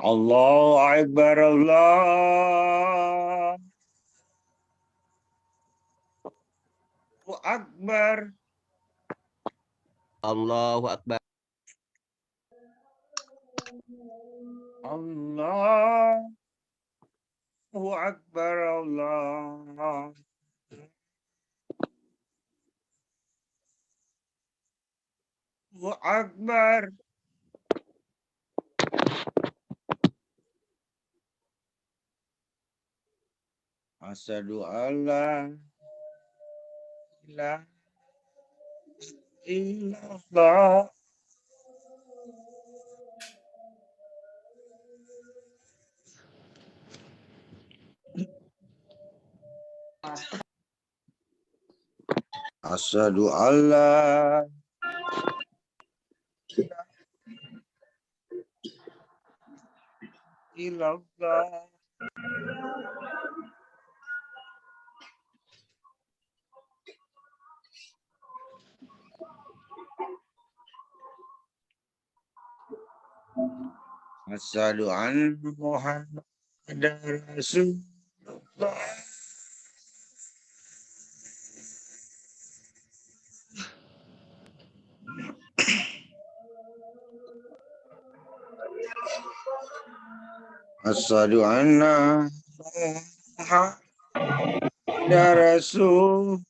Allahu Akbar, Allahu Akbar. Allahu Akbar. Allahu Akbar, Allahu Akbar. Asyhadu alla ilaha illallah. Asyhadu alla illallah. Asyhadu anna Muhammadar Rasulullah. Asyhadu anna Muhammadar Rasulullah.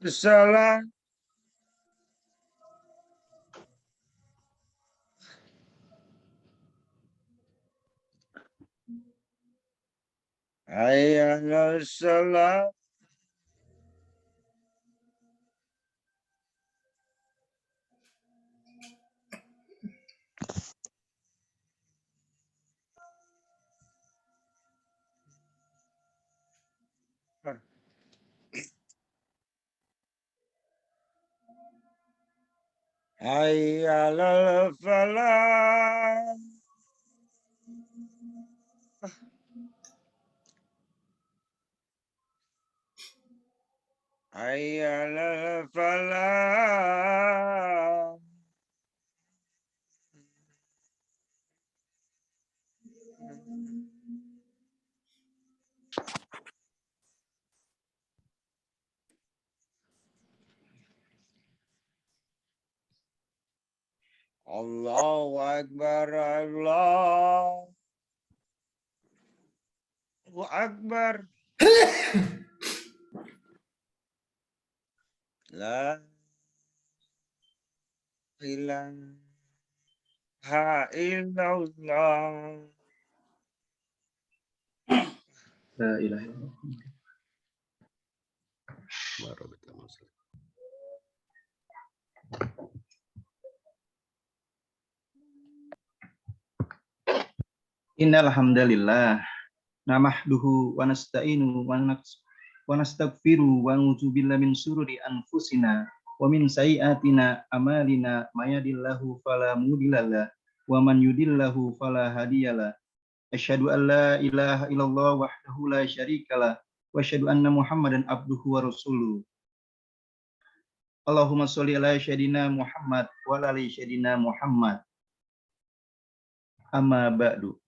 Salam. Hayya 'alas salam. Hayya 'alal falah. Hayya 'alal falah. Allahu Akbar, Allahu Akbar. La ilaha illallah. La ilaha illallah. Innal hamdalillah namahduhu wa nasta'inu wa nastaghfiru wa na'udzu billahi min syururi anfusina wa min sayyiatina amalina may yahdihillahu fala mudhillalah wa man yudhillahu fala hadiyalah. Asyhadu an la ilaha illallah wahdahu la syarikalah wa asyhadu anna Muhammadan abduhu wa rasuluh. Allahumma sholli ala sayyidina Muhammad wa ala ali sayyidina Muhammad. Amma ba'du.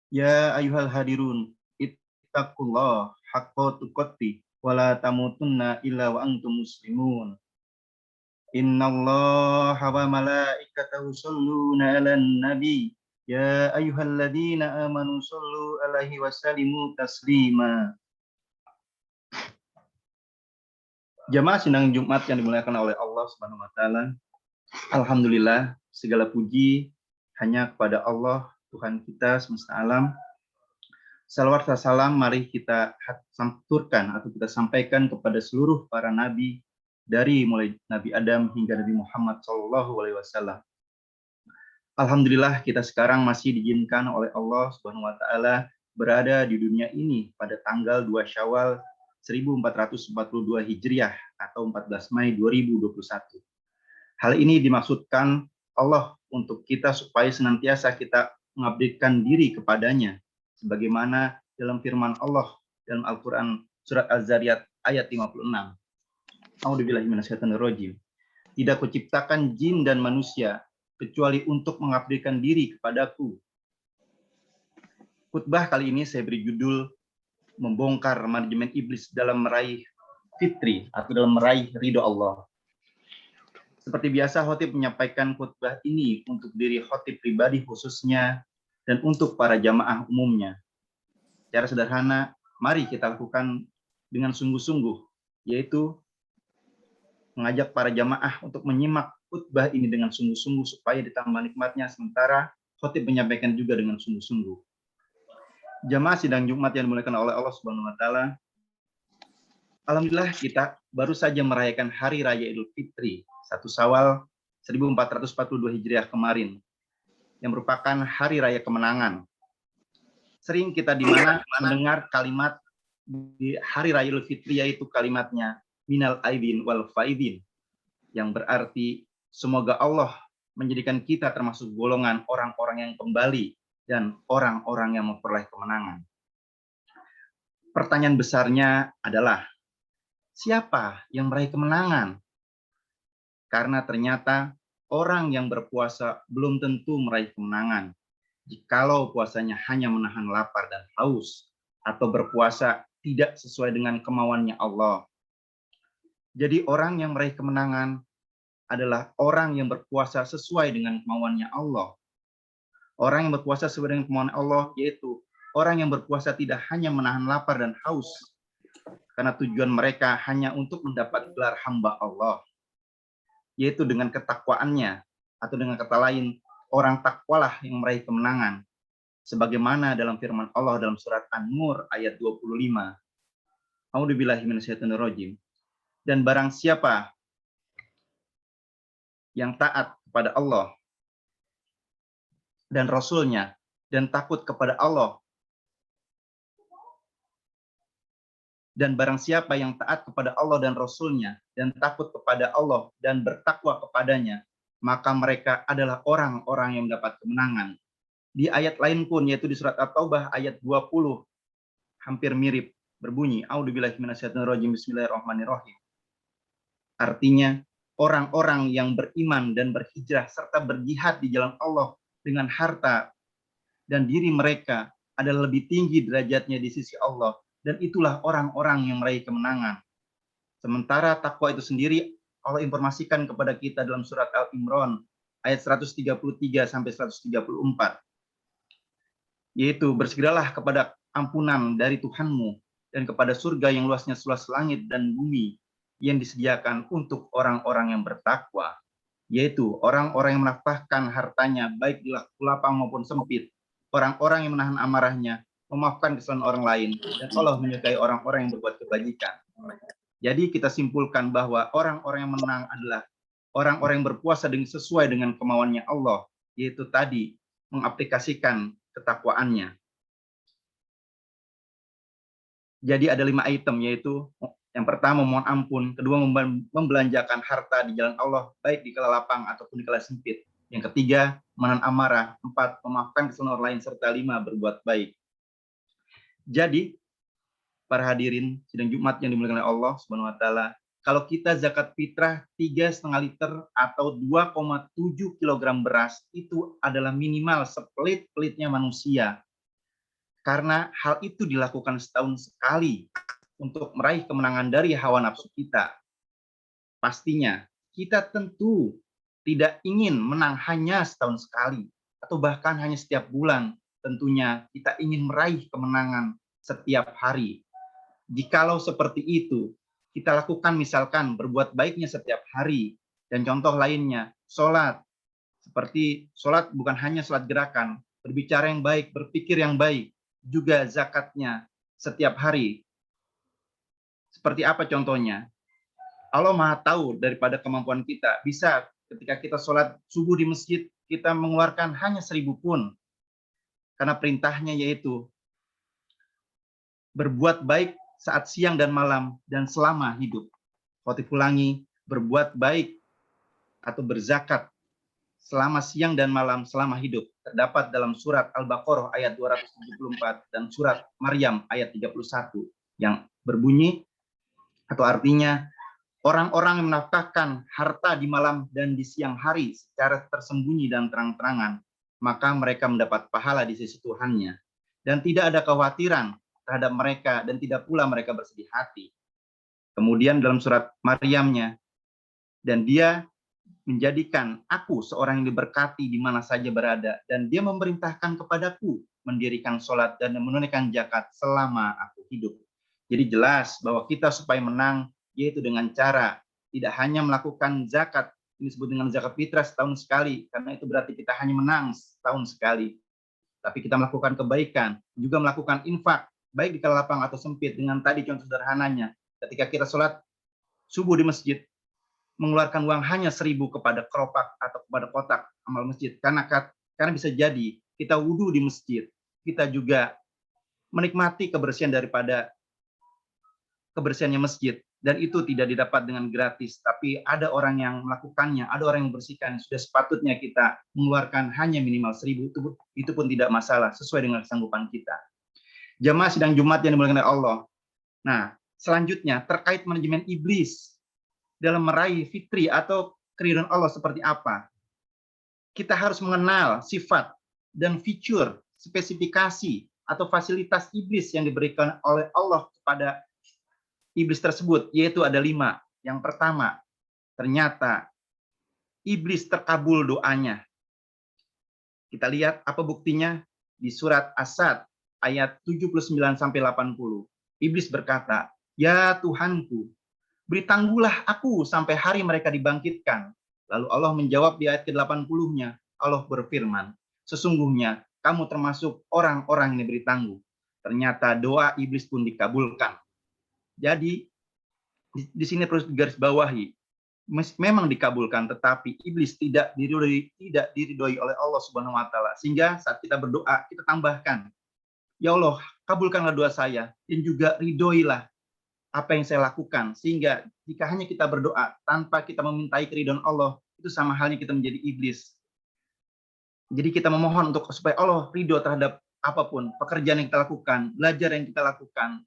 Ya ayyuhal hadirun, ittaqullah haqqa tuqatih wa la tamutunna illa wa antum muslimun. Innallaha wa malaikatahu shalluna 'alan nabi. Ya ayyuhalladzina amanu shallu 'alaihi wa sallimu taslima. Jamaah sidang Jumat yang dimuliakan oleh Allah Subhanahu wa taala. Alhamdulillah, segala puji hanya kepada Allah, Tuhan kita semesta alam. Salawat dan salam mari kita sampurkan atau kita sampaikan kepada seluruh para nabi dari mulai Nabi Adam hingga Nabi Muhammad SAW. Alhamdulillah kita sekarang masih diizinkan oleh Allah Subhanahu wa taala berada di dunia ini pada tanggal 2 Syawal 1442 Hijriah atau 14 Mei 2021. Hal ini dimaksudkan Allah untuk kita supaya senantiasa kita mengabdikan diri kepadanya, sebagaimana dalam firman Allah dalam Al-Quran surat Az-Zariyat ayat 56. A'udzubillahiminasyaitonirrajim. Tidak kuciptakan jin dan manusia kecuali untuk mengabdikan diri kepadaku. Khutbah kali ini saya beri judul membongkar manajemen iblis dalam meraih fitri atau dalam meraih ridho Allah. Seperti biasa, khotib menyampaikan khutbah ini untuk diri khotib pribadi khususnya dan untuk para jamaah umumnya. Secara sederhana, mari kita lakukan dengan sungguh-sungguh, yaitu mengajak para jamaah untuk menyimak khutbah ini dengan sungguh-sungguh supaya ditambah nikmatnya, sementara khotib menyampaikan juga dengan sungguh-sungguh. Jamaah sidang Jumat yang dimuliakan oleh Allah Subhanahu wa taala. Alhamdulillah kita baru saja merayakan hari raya Idul Fitri 1 Syawal 1442 Hijriah kemarin, yang merupakan hari raya kemenangan. Sering kita di mana mendengar kalimat di hari raya Idul Fitri, yaitu kalimatnya minal aidin wal faidin, yang berarti semoga Allah menjadikan kita termasuk golongan orang-orang yang kembali dan orang-orang yang memperoleh kemenangan. Pertanyaan besarnya adalah, siapa yang meraih kemenangan? Karena ternyata orang yang berpuasa belum tentu meraih kemenangan. Jikalau puasanya hanya menahan lapar dan haus, atau berpuasa tidak sesuai dengan kemauannya Allah. Jadi orang yang meraih kemenangan adalah orang yang berpuasa sesuai dengan kemauannya Allah. Orang yang berpuasa sesuai dengan kemauan Allah, yaitu orang yang berpuasa tidak hanya menahan lapar dan haus, karena tujuan mereka hanya untuk mendapat gelar hamba Allah, yaitu dengan ketakwaannya, atau dengan kata lain, orang takwalah yang meraih kemenangan. Sebagaimana dalam firman Allah dalam surat An-Nur ayat 25. A'udzubillahiminasyaitonirrajim. Dan barang siapa yang taat kepada Allah dan Rasul-Nya dan takut kepada Allah, dan barang siapa yang taat kepada Allah dan Rasul-Nya dan takut kepada Allah dan bertakwa kepadanya, maka mereka adalah orang-orang yang mendapat kemenangan. Di ayat lain pun, yaitu di surat At-Taubah ayat 20, hampir mirip, berbunyi, A'udzubillahiminasyaitonirrajim, bismillahirrahmanirrahim. Artinya, orang-orang yang beriman dan berhijrah serta berjihad di jalan Allah dengan harta dan diri mereka adalah lebih tinggi derajatnya di sisi Allah, dan itulah orang-orang yang meraih kemenangan. Sementara takwa itu sendiri Allah informasikan kepada kita dalam surat Al-Imran ayat 133 sampai 134, yaitu bersegeralah kepada ampunan dari Tuhanmu dan kepada surga yang luasnya seluas langit dan bumi yang disediakan untuk orang-orang yang bertakwa, yaitu orang-orang yang menafkahkan hartanya baik di lapang maupun sempit, orang-orang yang menahan amarahnya, memaafkan kesalahan orang lain, dan Allah menyukai orang-orang yang berbuat kebajikan. Jadi kita simpulkan bahwa orang-orang yang menang adalah orang-orang yang berpuasa sesuai dengan kemauannya Allah, yaitu tadi mengaplikasikan ketakwaannya. Jadi ada 5 item, yaitu yang pertama mohon ampun, kedua membelanjakan harta di jalan Allah baik di kala lapang ataupun di kala sempit, yang ketiga menahan amarah, 4 memaafkan kesalahan orang lain, serta 5 berbuat baik. Jadi para hadirin sidang Jumat yang dimuliakan oleh Allah Subhanahu wa taala, kalau kita zakat fitrah 3,5 liter atau 2,7 kg beras, itu adalah minimal sepelit-pelitnya manusia. Karena hal itu dilakukan setahun sekali untuk meraih kemenangan dari hawa nafsu kita. Pastinya kita tentu tidak ingin menang hanya setahun sekali atau bahkan hanya setiap bulan. Tentunya kita ingin meraih kemenangan setiap hari. Jikalau seperti itu, kita lakukan misalkan berbuat baiknya setiap hari. Dan contoh lainnya, sholat. Seperti sholat bukan hanya sholat gerakan, berbicara yang baik, berpikir yang baik, juga zakatnya setiap hari. Seperti apa contohnya? Allah Maha tahu daripada kemampuan kita. Bisa ketika kita sholat subuh di masjid, kita mengeluarkan hanya 1.000 pun. Karena perintahnya yaitu berbuat baik saat siang dan malam dan selama hidup. Khotib ulangi, berbuat baik atau berzakat selama siang dan malam selama hidup. Terdapat dalam surat Al-Baqarah ayat 274 dan surat Maryam ayat 31 yang berbunyi atau artinya orang-orang yang menafkahkan harta di malam dan di siang hari secara tersembunyi dan terang-terangan, maka mereka mendapat pahala di sisi Tuhannya. Dan tidak ada kekhawatiran terhadap mereka dan tidak pula mereka bersedih hati. Kemudian dalam surat Maryamnya, dan dia menjadikan aku seorang yang diberkati di mana saja berada, dan dia memerintahkan kepadaku mendirikan sholat dan menunaikan zakat selama aku hidup. Jadi jelas bahwa kita supaya menang, yaitu dengan cara tidak hanya melakukan zakat, ini disebut dengan zakat fitrah setahun sekali, karena itu berarti kita hanya menang setahun sekali. Tapi kita melakukan kebaikan, juga melakukan infak, baik di kala lapang atau sempit, dengan tadi contoh sederhananya, ketika kita sholat subuh di masjid, mengeluarkan uang hanya 1.000 kepada keropak atau kepada kotak amal masjid, karena bisa jadi kita wudhu di masjid, kita juga menikmati kebersihan daripada kebersihannya masjid, dan itu tidak didapat dengan gratis, tapi ada orang yang melakukannya, ada orang yang membersihkan, sudah sepatutnya kita mengeluarkan hanya minimal 1.000, itu pun tidak masalah, sesuai dengan kesanggupan kita. Jamaah sidang Jumat yang dimuliakan oleh Allah. Nah, selanjutnya terkait manajemen iblis dalam meraih fitri atau keridhaan Allah seperti apa. Kita harus mengenal sifat dan fitur, spesifikasi atau fasilitas iblis yang diberikan oleh Allah kepada iblis tersebut, yaitu ada 5. Yang pertama, ternyata iblis terkabul doanya. Kita lihat apa buktinya di surat As-Sad ayat 79-80. Iblis berkata, "Ya Tuhanku, beri tangguhlah aku sampai hari mereka dibangkitkan." Lalu Allah menjawab di ayat ke-80-nya, Allah berfirman, "Sesungguhnya kamu termasuk orang-orang yang diberi tangguh." Ternyata doa iblis pun dikabulkan. Jadi di sini perlu digarisbawahi, memang dikabulkan, tetapi iblis tidak diridhoi oleh Allah Subhanahu wa taala. Sehingga saat kita berdoa, kita tambahkan, "Ya Allah, kabulkanlah doa saya dan juga ridhoilah apa yang saya lakukan." Sehingga jika hanya kita berdoa tanpa kita memintai keridhaan Allah, itu sama halnya kita menjadi iblis. Jadi kita memohon untuk supaya Allah ridho terhadap apapun pekerjaan yang kita lakukan, belajar yang kita lakukan,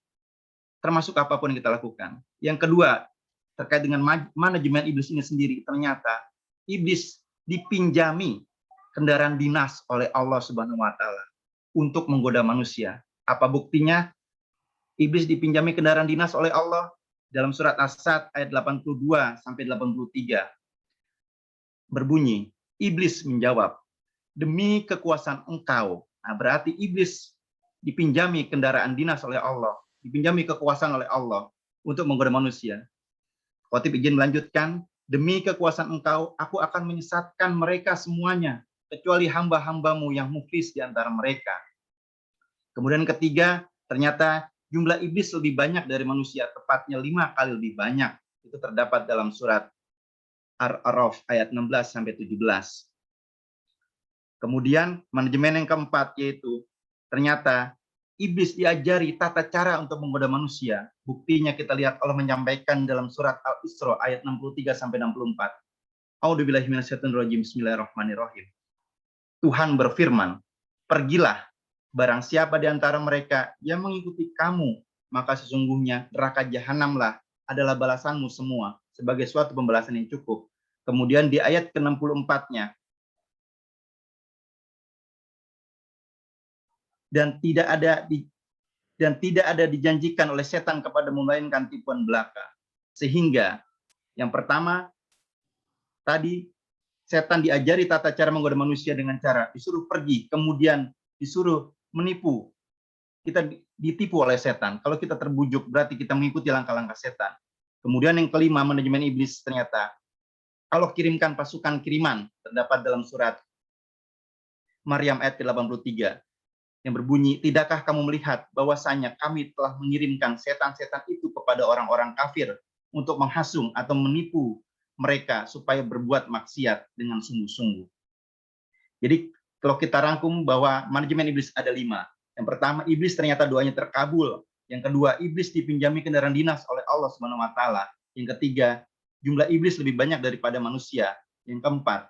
termasuk apapun yang kita lakukan. Yang kedua, terkait dengan manajemen iblis ini sendiri, ternyata iblis dipinjami kendaraan dinas oleh Allah Subhanahu wa taala untuk menggoda manusia. Apa buktinya? Iblis dipinjami kendaraan dinas oleh Allah dalam surat As-Sad ayat 82-83. Berbunyi, iblis menjawab, "Demi kekuasaan engkau." Nah, berarti iblis dipinjami kendaraan dinas oleh Allah, dipinjami kekuasaan oleh Allah untuk menggoda manusia. Khotib izin melanjutkan, "Demi kekuasaan engkau, aku akan menyesatkan mereka semuanya, kecuali hamba-hambamu yang muflis di antara mereka." Kemudian ketiga, ternyata jumlah iblis lebih banyak dari manusia, tepatnya 5 kali lebih banyak. Itu terdapat dalam surat Ar-A'raf ayat 16-17. Kemudian manajemen yang keempat, yaitu ternyata iblis diajari tata cara untuk menggoda manusia. Buktinya kita lihat Allah menyampaikan dalam surat Al-Isra ayat 63-64. A'udzubillahi minasyaitonirrajim. Bismillahirrahmanirrahim. Tuhan berfirman, "Pergilah, barang siapa di antara mereka yang mengikuti kamu, maka sesungguhnya neraka jahanamlah adalah balasanmu semua, sebagai suatu pembalasan yang cukup." Kemudian di ayat ke-64-nya, dan tidak ada dijanjikan oleh setan kepadamu melainkan tipuan belaka. Sehingga yang pertama tadi, setan diajari tata cara menggoda manusia dengan cara disuruh pergi, kemudian disuruh menipu. Kita ditipu oleh setan. Kalau kita terbujuk, berarti kita mengikuti langkah-langkah setan. Kemudian yang kelima, manajemen iblis, ternyata Allah kirimkan pasukan kiriman, terdapat dalam surat Maryam ayat 83, yang berbunyi, "Tidakkah kamu melihat bahwasanya kami telah mengirimkan setan-setan itu kepada orang-orang kafir untuk menghasung atau menipu mereka supaya berbuat maksiat dengan sungguh-sungguh." Jadi kalau kita rangkum bahwa manajemen iblis ada 5. Yang pertama, iblis ternyata doanya terkabul. Yang kedua, iblis dipinjami kendaraan dinas oleh Allah Subhanahu wa taala. Yang ketiga, jumlah iblis lebih banyak daripada manusia. Yang keempat,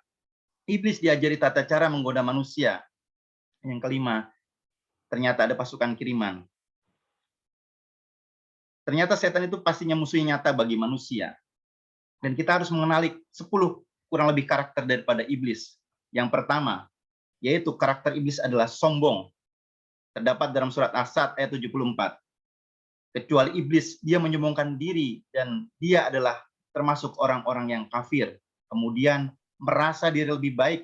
iblis diajari tata cara menggoda manusia. Yang kelima, ternyata ada pasukan kiriman. Ternyata setan itu pastinya musuh yang nyata bagi manusia. Dan kita harus mengenali 10 kurang lebih karakter daripada iblis. Yang pertama, yaitu karakter iblis adalah sombong. Terdapat dalam surat As-Sad ayat 74. Kecuali iblis, dia menyombongkan diri dan dia adalah termasuk orang-orang yang kafir. Kemudian merasa diri lebih baik.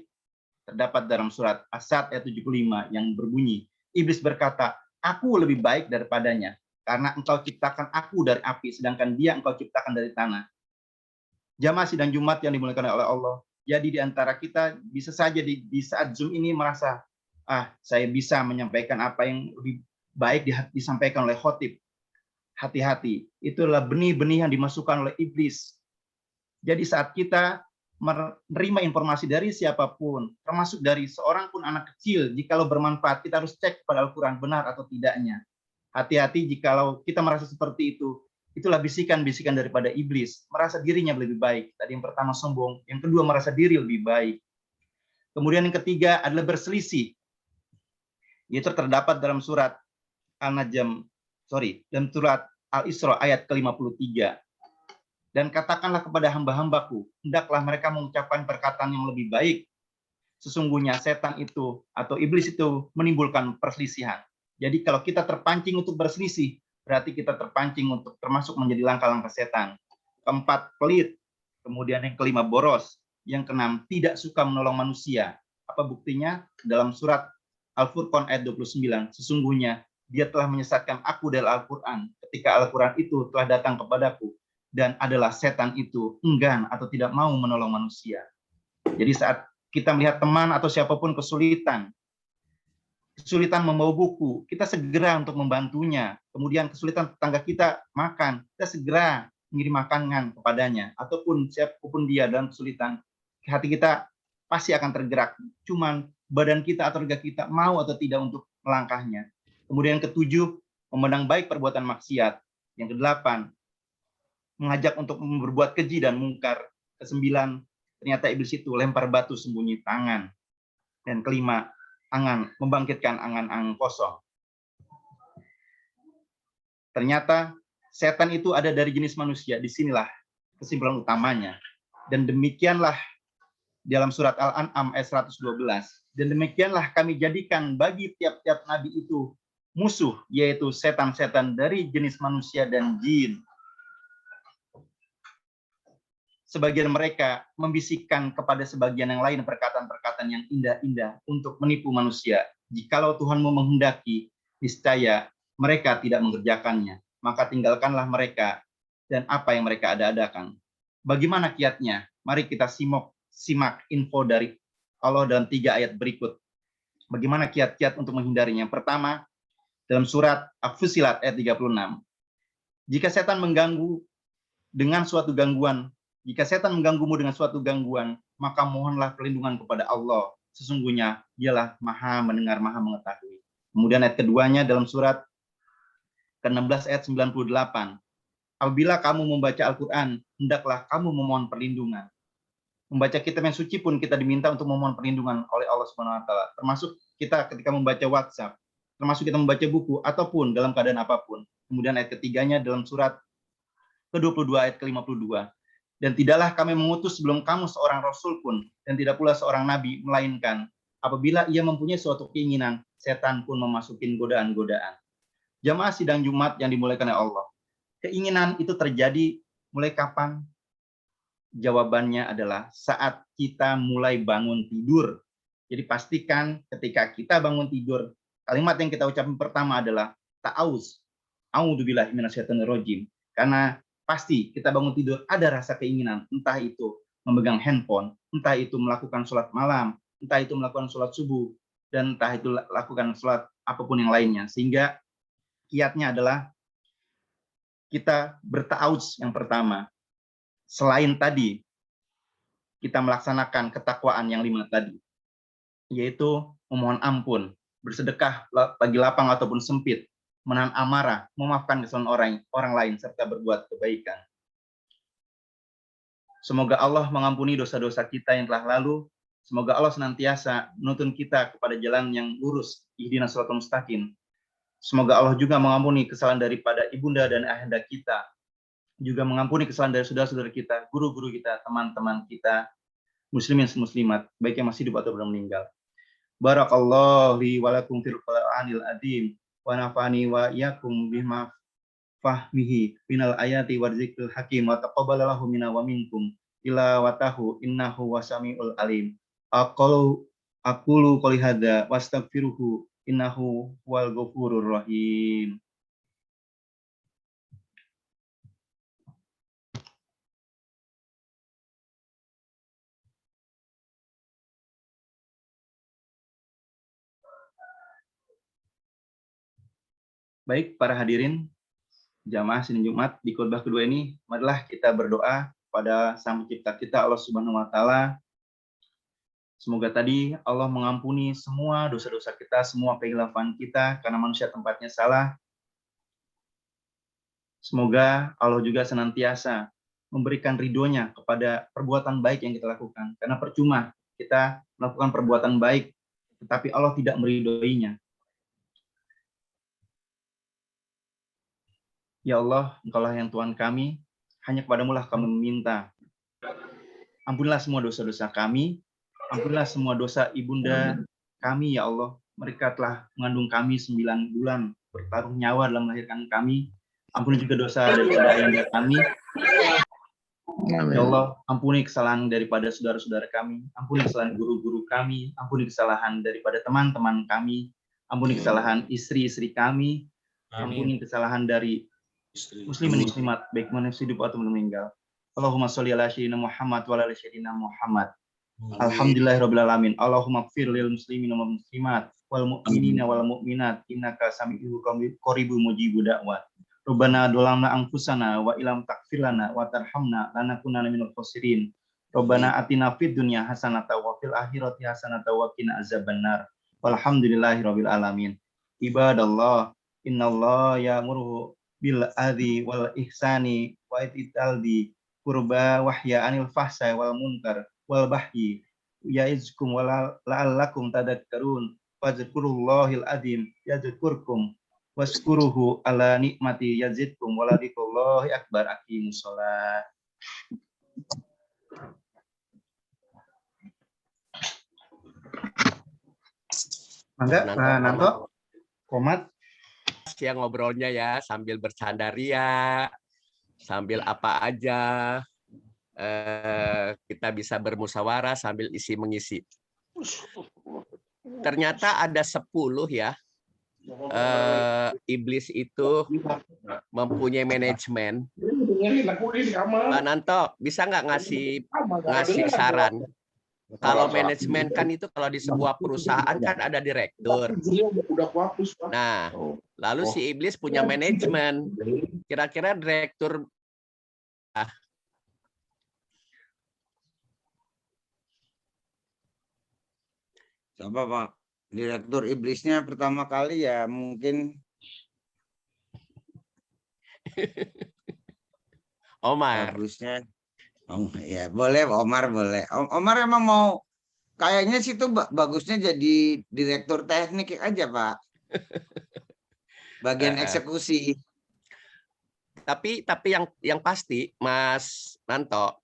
Terdapat dalam surat As-Sad ayat 75 yang berbunyi, iblis berkata, aku lebih baik daripadanya karena engkau ciptakan aku dari api sedangkan dia engkau ciptakan dari tanah. Jamaah sidang Jumat yang dimuliakan oleh Allah. Jadi di antara kita bisa saja di saat Zoom ini merasa, saya bisa menyampaikan apa yang lebih baik disampaikan oleh khotib. Hati-hati, itulah benih-benih yang dimasukkan oleh iblis. Jadi saat kita menerima informasi dari siapapun, termasuk dari seorang pun anak kecil, jikalau bermanfaat, kita harus cek pada Al-Quran benar atau tidaknya. Hati-hati jikalau kita merasa seperti itu, itulah bisikan-bisikan daripada iblis, merasa dirinya lebih baik. Tadi yang pertama sombong, yang kedua merasa diri lebih baik. Kemudian yang ketiga adalah berselisih. Itu terdapat dalam surat dalam surat Al-Isra ayat ke-53. Dan katakanlah kepada hamba-hambaku, hendaklah mereka mengucapkan perkataan yang lebih baik. Sesungguhnya setan itu atau iblis itu menimbulkan perselisihan. Jadi kalau kita terpancing untuk berselisih, berarti kita terpancing untuk termasuk menjadi langkah-langkah setan. Keempat, pelit. Kemudian yang kelima, boros. Yang keenam, tidak suka menolong manusia. Apa buktinya? Dalam surat Al-Furqan ayat 29, sesungguhnya dia telah menyesatkan aku dari Al-Quran ketika Al-Quran itu telah datang kepadaku dan adalah setan itu enggan atau tidak mau menolong manusia. Jadi saat kita melihat teman atau siapapun kesulitan membawa buku, kita segera untuk membantunya. Kemudian kesulitan tetangga kita makan, kita segera mengirim makanan kepadanya. Ataupun siapapun dia dalam kesulitan, hati kita pasti akan tergerak. Cuman badan kita atau raga kita mau atau tidak untuk melangkahnya. Kemudian ketujuh, memandang baik perbuatan maksiat. Yang kedelapan, mengajak untuk berbuat keji dan mungkar. Kesembilan, ternyata iblis itu lempar batu sembunyi tangan. Dan kelima, membangkitkan angan-angan kosong. Ternyata setan itu ada dari jenis manusia. Disinilah kesimpulan utamanya. Dan demikianlah dalam surat Al-An'am ayat 112. Dan demikianlah kami jadikan bagi tiap-tiap nabi itu musuh, yaitu setan-setan dari jenis manusia dan jin. Sebagian mereka membisikkan kepada sebagian yang lain perkataan-perkataan yang indah-indah untuk menipu manusia. Jikalau Tuhanmu menghendaki, niscaya mereka tidak mengerjakannya. Maka tinggalkanlah mereka dan apa yang mereka ada-adakan. Bagaimana kiatnya? Mari kita simak info dari Allah dalam 3 ayat berikut. Bagaimana kiat-kiat untuk menghindarinya? Yang pertama, dalam surat Al-Fusilat ayat 36. Jika setan mengganggumu dengan suatu gangguan, maka mohonlah perlindungan kepada Allah. Sesungguhnya dialah Maha mendengar, Maha mengetahui. Kemudian ayat keduanya dalam surat ke-16 ayat 98. Apabila kamu membaca Al-Quran, hendaklah kamu memohon perlindungan. Membaca kitab yang suci pun kita diminta untuk memohon perlindungan oleh Allah Subhanahu wa taala. Termasuk kita ketika membaca WhatsApp, termasuk kita membaca buku ataupun dalam keadaan apapun. Kemudian ayat ketiganya dalam surat ke-22 ayat ke-52. Dan tidaklah kami mengutus sebelum kamu seorang rasul pun, dan tidak pula seorang nabi, melainkan apabila ia mempunyai suatu keinginan, setan pun memasukin godaan-godaan. Jamaah sidang Jumat yang dimuliakan oleh Allah. Keinginan itu terjadi mulai kapan? Jawabannya adalah saat kita mulai bangun tidur. Jadi pastikan ketika kita bangun tidur, kalimat yang kita ucapkan pertama adalah ta'awuz. A'udzubillahi minasyaitonirrajim. Karena pasti kita bangun tidur ada rasa keinginan, entah itu memegang handphone, entah itu melakukan sholat malam, entah itu melakukan sholat subuh, dan entah itu lakukan sholat apapun yang lainnya. Sehingga kiatnya adalah kita berta'awuz yang pertama. Selain tadi, kita melaksanakan ketakwaan yang 5 tadi, yaitu memohon ampun, bersedekah bagi lapang ataupun sempit, menahan amarah, memaafkan kesalahan orang lain, serta berbuat kebaikan. Semoga Allah mengampuni dosa-dosa kita yang telah lalu. Semoga Allah senantiasa menuntun kita kepada jalan yang lurus, ihdinas shiratal mustaqim. Semoga Allah juga mengampuni kesalahan daripada ibunda dan ayahanda kita, juga mengampuni kesalahan dari saudara-saudara kita, guru-guru kita, teman-teman kita, muslimin dan muslimat, baik yang masih hidup atau belum meninggal. Barakallahu li wa lakum fil Qur'anil azim wa nafa'ani wa iyyakum bima fahmihi minal ayati wa dzikril hakim wa taqabbalallahu minna wa minkum tilawatahu innahu wasamiul alim. Aqulu qouli hadza wastaghfiruhu innahu huwal ghafurur rahim. Baik, para hadirin jamaah Senin Jumat di khutbah kedua ini, marilah kita berdoa pada Sang Pencipta kita Allah Subhanahu wa taala. Semoga tadi Allah mengampuni semua dosa-dosa kita, semua kehilafan kita karena manusia tempatnya salah. Semoga Allah juga senantiasa memberikan ridhonya kepada perbuatan baik yang kita lakukan. Karena percuma kita melakukan perbuatan baik, tetapi Allah tidak meridhoinya. Ya Allah, Engkaulah yang Tuhan kami, hanya kepadamu lah kami meminta. Ampunilah semua dosa-dosa kami, ampunilah semua dosa ibunda kami, ya Allah. Mereka telah mengandung kami 9 bulan, bertaruh nyawa dalam melahirkan kami. Ampuni juga dosa daripada ayahanda kami. Ya Allah, ampuni kesalahan daripada saudara-saudara kami, ampuni kesalahan guru-guru kami, ampuni kesalahan daripada teman-teman kami, ampuni kesalahan istri-istri kami, ampuni kesalahan dari muslimin muslimat, baik manusia hidup atau meninggal. Allahumma sholli ala sayyidina Muhammad wa ala sayyidina Muhammad. Alhamdulillahirabbil alamin. Allahumma ighfir lil muslimin wal muslimat wal mu'minina wal mu'minat innaka sami'ul qaribul mujibud da'wat. Rabbana dolamna anfusana wa ilam taghfir lana wa tarhamna lanakunanna minal khosirin. Rabbana atina fid dunya hasanatan wa fil akhirati hasanatan wa qina azabannar. Walhamdulillahirabbil alamin. Ibadallah, innallaha ya'muru bil adli wal ihsani wa ita'i di qurba wahya anil fahsai wal munkar wal bahyi ya'izkum wa la'allakum tadhakkarun fadzkurullahil azim yadzkurkum waskuruhu ala nikmati yazidkum wa ladikullahi akbar. Aqimus shalah. Mangga Pak Nanto, Komat. Yang ngobrolnya ya sambil bercanda ria, sambil apa aja, kita bisa bermusyawarah sambil isi mengisi. Ternyata ada 10 ya. Iblis itu mempunyai manajemen. Pak Nanto bisa nggak ngasih saran? Kalau manajemen kan itu kalau di sebuah perusahaan kan ada direktur. Nah, lalu si iblis punya manajemen. Kira-kira direktur Coba Pak, direktur iblisnya pertama kali ya mungkin Omar. bagusnya. Oh ya boleh Omar boleh. Omar emang mau kayaknya sih tuh bagusnya jadi direktur teknik aja Pak. Bagian eksekusi. Tapi yang pasti Mas Nanto,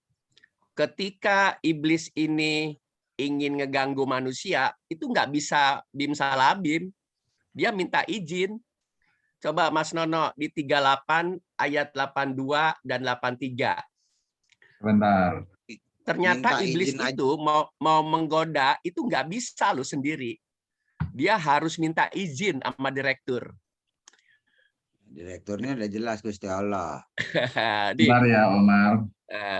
ketika iblis ini ingin ngeganggu manusia, itu nggak bisa bim salah bim. Dia minta izin. Coba Mas Nono di 38 ayat 82 dan 83. Bentar. Ternyata Minta iblis izin itu mau menggoda itu nggak bisa lo sendiri. Dia harus minta izin sama direktur. Direkturnya udah jelas Gusti Allah. Di Bentar ya Omar.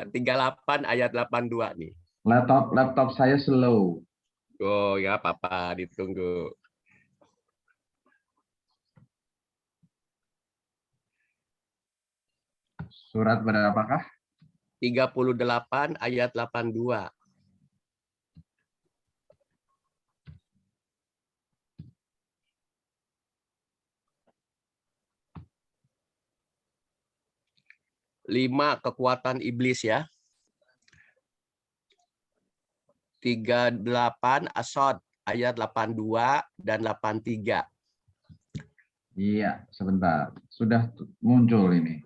38 ayat 82 nih. Laptop saya slow. Oh ya apa-apa ditunggu. Surat pada apakah? 38 ayat 82. 5 kekuatan iblis ya. 38 Asod ayat 82 dan 83. Iya, sebentar. Sudah muncul ini.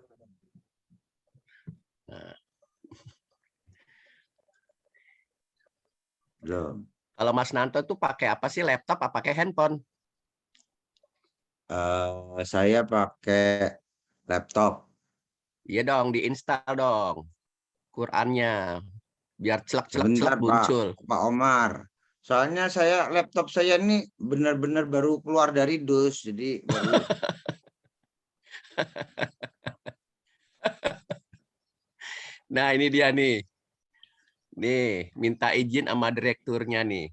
Belum. Kalau Mas Nanto tuh pakai apa sih, laptop apa pakai handphone? Saya pakai laptop. Iya dong, diinstal dong Qurannya biar celak-celak-celak Sebentar muncul. Pak Omar. Soalnya laptop saya ini benar-benar baru keluar dari dus, jadi baru. Nah, ini dia nih. Nih, minta izin sama direkturnya nih.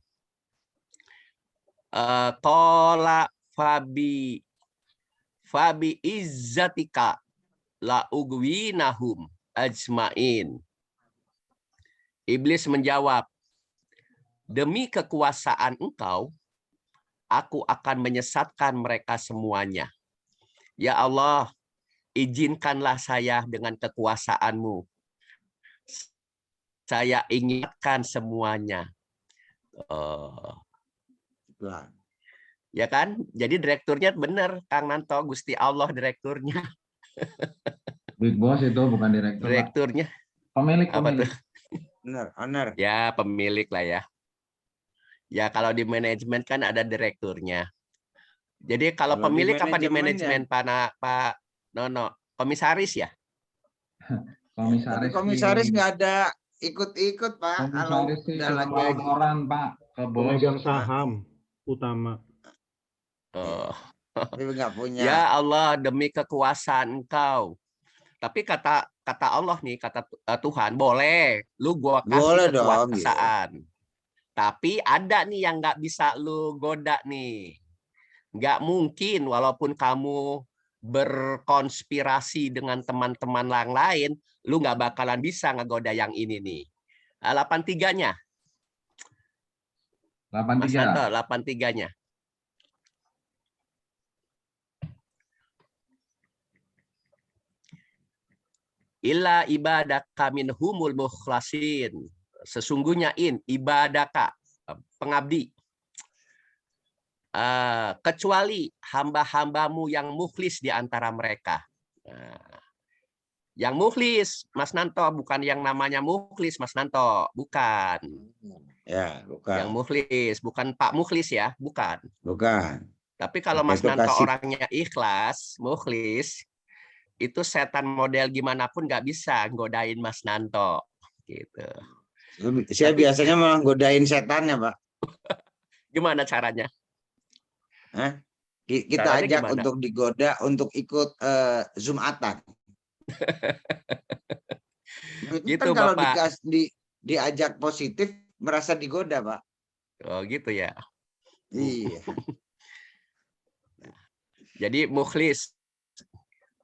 Tola Fabi izzatika la ugwinahum ajmain. Iblis menjawab, demi kekuasaan engkau, aku akan menyesatkan mereka semuanya. Ya Allah, izinkanlah saya dengan kekuasaanmu. Saya ingatkan semuanya. Lah. Ya kan? Jadi direkturnya benar, Kang Nanto, Gusti Allah direkturnya. Big Boss itu bukan direktur, Pak. Direkturnya Pemilik, apa tuh? Benar, owner. Ya, pemilik lah ya. Ya, kalau di manajemen kan ada direkturnya. Jadi kalau Kalau di pemilik apa di manajemen manajemen Pak Nono? Komisaris ya? Tapi Komisaris komisaris sih, nggak ada ikut-ikut Pak. Kalau komisaris sih udah cuma lagi aja. laporan, Pak, ke bos. Pemegang saham utama. Oh. Tapi nggak punya. Ya Allah, demi kekuasaan Engkau. Tapi kata Allah nih, kata Tuhan, boleh lu gua Boleh kasih dong. Gitu. kekuasaan. Tapi ada nih yang nggak bisa lu goda nih. Nggak mungkin walaupun kamu berkonspirasi dengan teman-teman yang lain, lu nggak bakalan bisa ngegoda yang ini nih. 83-nya. Mas 83. Nanto, 83-nya. Illa ibadaka minhumul mukhlasin. Sesungguhnya ibadaka, pengabdi. Kecuali hamba-hambamu yang mukhlis di antara mereka. Yang mukhlis, Mas Nanto, bukan yang namanya mukhlis, Mas Nanto, bukan. Ya, bukan. Yang mukhlis, bukan Pak Mukhlis ya, bukan. Bukan. Tapi kalau Oke, Mas itu Nanto kasih. orangnya ikhlas, mukhlis, itu setan model gimana pun nggak bisa godain Mas Nanto. Gitu. Saya Tapi- biasanya malah godain setannya Pak. Gimana caranya? Hah? Kita Caranya ajak gimana? untuk digoda untuk ikut Jumatan. Itu Gitu, kan kalau Bapak. diajak positif merasa digoda Pak. Oh gitu ya. Iya. Jadi mukhlis.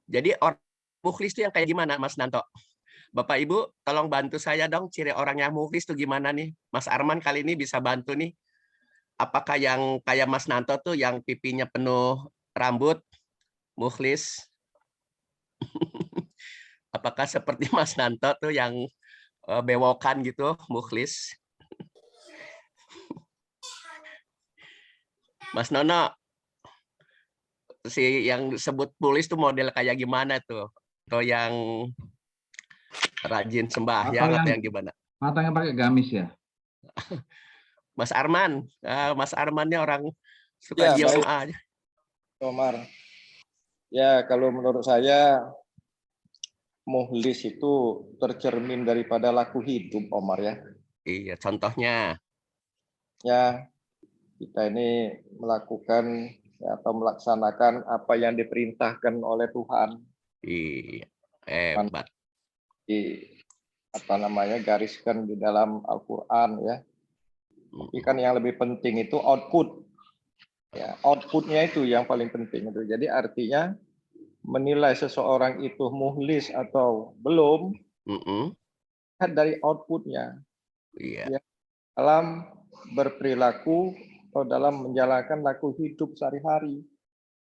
Jadi orang mukhlis itu yang kayak gimana, Mas Nanto? Bapak Ibu, tolong bantu saya dong ciri orang yang mukhlis itu gimana nih? Mas Arman kali ini bisa bantu nih. Apakah yang kayak Mas Nanto tuh yang pipinya penuh rambut, mukhlis? Apakah seperti Mas Nanto tuh yang bewokan gitu, mukhlis? Mas Nono, si yang sebut mukhlis tuh model kayak gimana tuh? Atau yang rajin sembahyang atau yang gimana? Matanya pakai gamis ya? Mas Arman, Mas Armannya orang Ya, suka diem baik. aja. Omar. Ya, kalau menurut saya muhlis itu tercermin daripada laku hidup, Omar ya. Iya, contohnya. Ya, kita ini melakukan atau melaksanakan apa yang diperintahkan oleh Tuhan. Iya, hebat. Gariskan di dalam Al-Quran ya. Tapi kan yang lebih penting itu output. Ya, outputnya itu yang paling penting itu. Jadi artinya menilai seseorang itu muhlis atau belum lihat dari outputnya. Iya. Ya, dalam berperilaku atau dalam menjalankan laku hidup sehari-hari.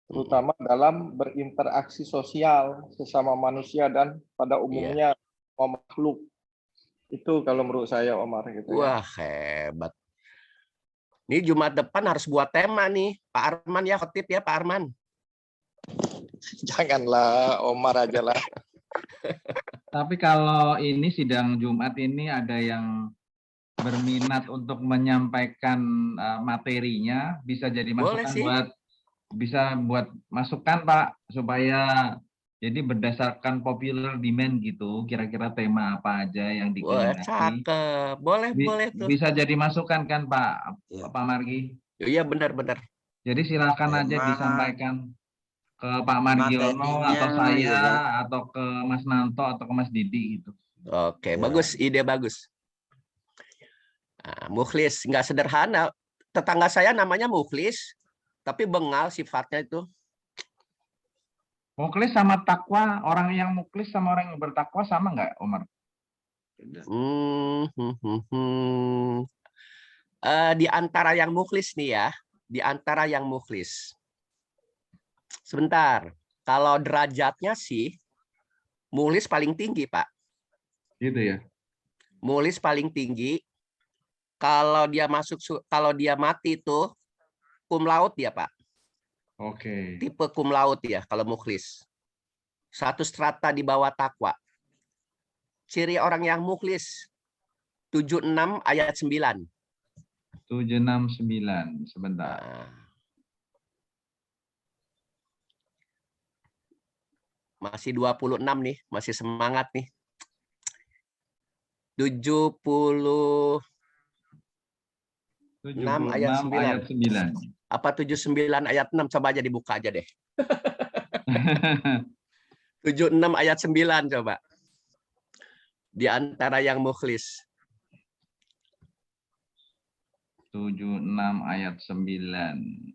terutama dalam berinteraksi sosial sesama manusia dan pada umumnya semua makhluk. Itu kalau menurut saya, Omar, gitu ya. Wah, hebat. Ini Jumat depan harus buat tema nih, Pak Arman ya, khotib ya Pak Arman. Janganlah Omar aja lah. Tapi kalau ini sidang Jumat ini ada yang berminat untuk menyampaikan materinya, bisa jadi Boleh masukan sih. buat masukan Pak, supaya jadi berdasarkan popular demand gitu, kira-kira tema apa aja yang Wah, dikehendaki. cakep. Boleh tuh. Bisa jadi masukan kan Pak, Ya. Pak Margi. Iya, benar-benar. Jadi silakan aja Tema, disampaikan ke Pak Margiono atau materinya, saya ya kan? atau ke Mas Nanto atau ke Mas Didi gitu. Oke, Ya. bagus, ide bagus. Nah, Mukhlis nggak sederhana. Tetangga saya namanya Mukhlis, tapi bengal sifatnya itu. Muklis sama takwa, orang yang muklis sama orang yang bertakwa sama nggak, Omar? Di antara yang mukhlis nih ya, di antara yang mukhlis. Sebentar, kalau derajatnya sih, mukhlis paling tinggi, Pak. Gitu ya. Mukhlis paling tinggi. Kalau dia mati itu cum laude ya, Pak. Oke. Tipe cum laude ya kalau mukhlis. Satu strata di bawah takwa. Ciri orang yang mukhlis 76 ayat 9. 769 sebentar. Nah, masih 26 nih, masih semangat nih. 76 ayat 9. Ayat 9. Apa 79 ayat 6? Coba aja dibuka aja deh. 76 ayat 9 coba. Di antara yang mukhlis. 76 ayat 9.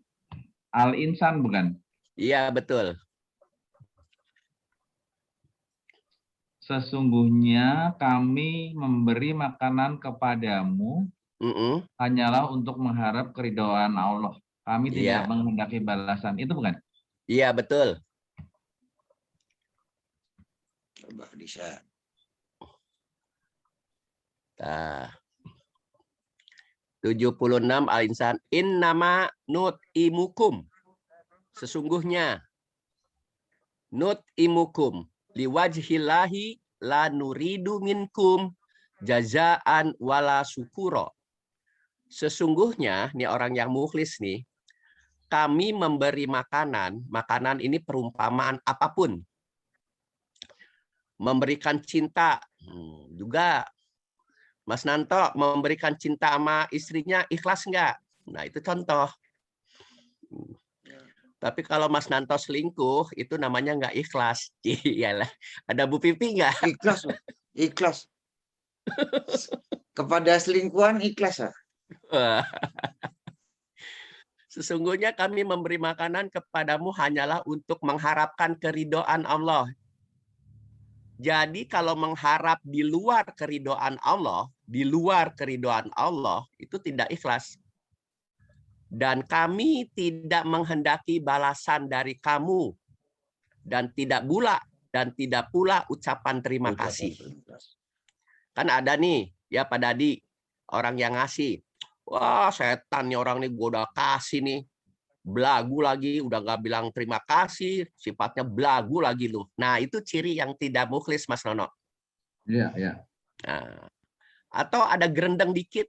Al-Insan bukan? Iya, betul. Sesungguhnya kami memberi makanan kepadamu hanyalah untuk mengharap keridhaan Allah. Kami tidak menghendaki balasan. Itu bukan? Iya, betul. Coba bisa. Nah, 76 Al-Insan. Innama nut'imukum. Sesungguhnya nut'imukum liwajhillahi la nuridu minkum jazaan wala syukuro. Sesungguhnya nih orang yang mukhlis nih, kami memberi makanan ini perumpamaan apapun. Memberikan cinta juga. Mas Nanto memberikan cinta sama istrinya ikhlas enggak? Nah, itu contoh. Tapi kalau Mas Nanto selingkuh, itu namanya enggak ikhlas. Iyalah. Ada Bu Pipi enggak? Ikhlas, ikhlas. Kepada selingkuhan ikhlas. Sesungguhnya kami memberi makanan kepadamu hanyalah untuk mengharapkan keridhaan Allah. Jadi kalau mengharap di luar keridhaan Allah, itu tidak ikhlas. Dan kami tidak menghendaki balasan dari kamu dan tidak pula ucapan terima kasih. Kan ada nih ya Pak Dadi, orang yang ngasih. Wah, setan nih orang nih, gue udah kasih nih. Belagu lagi, udah nggak bilang terima kasih, sifatnya belagu lagi lu. Nah, itu ciri yang tidak mukhlis, Mas Nono. Iya, iya. Nah, atau ada gerendeng dikit.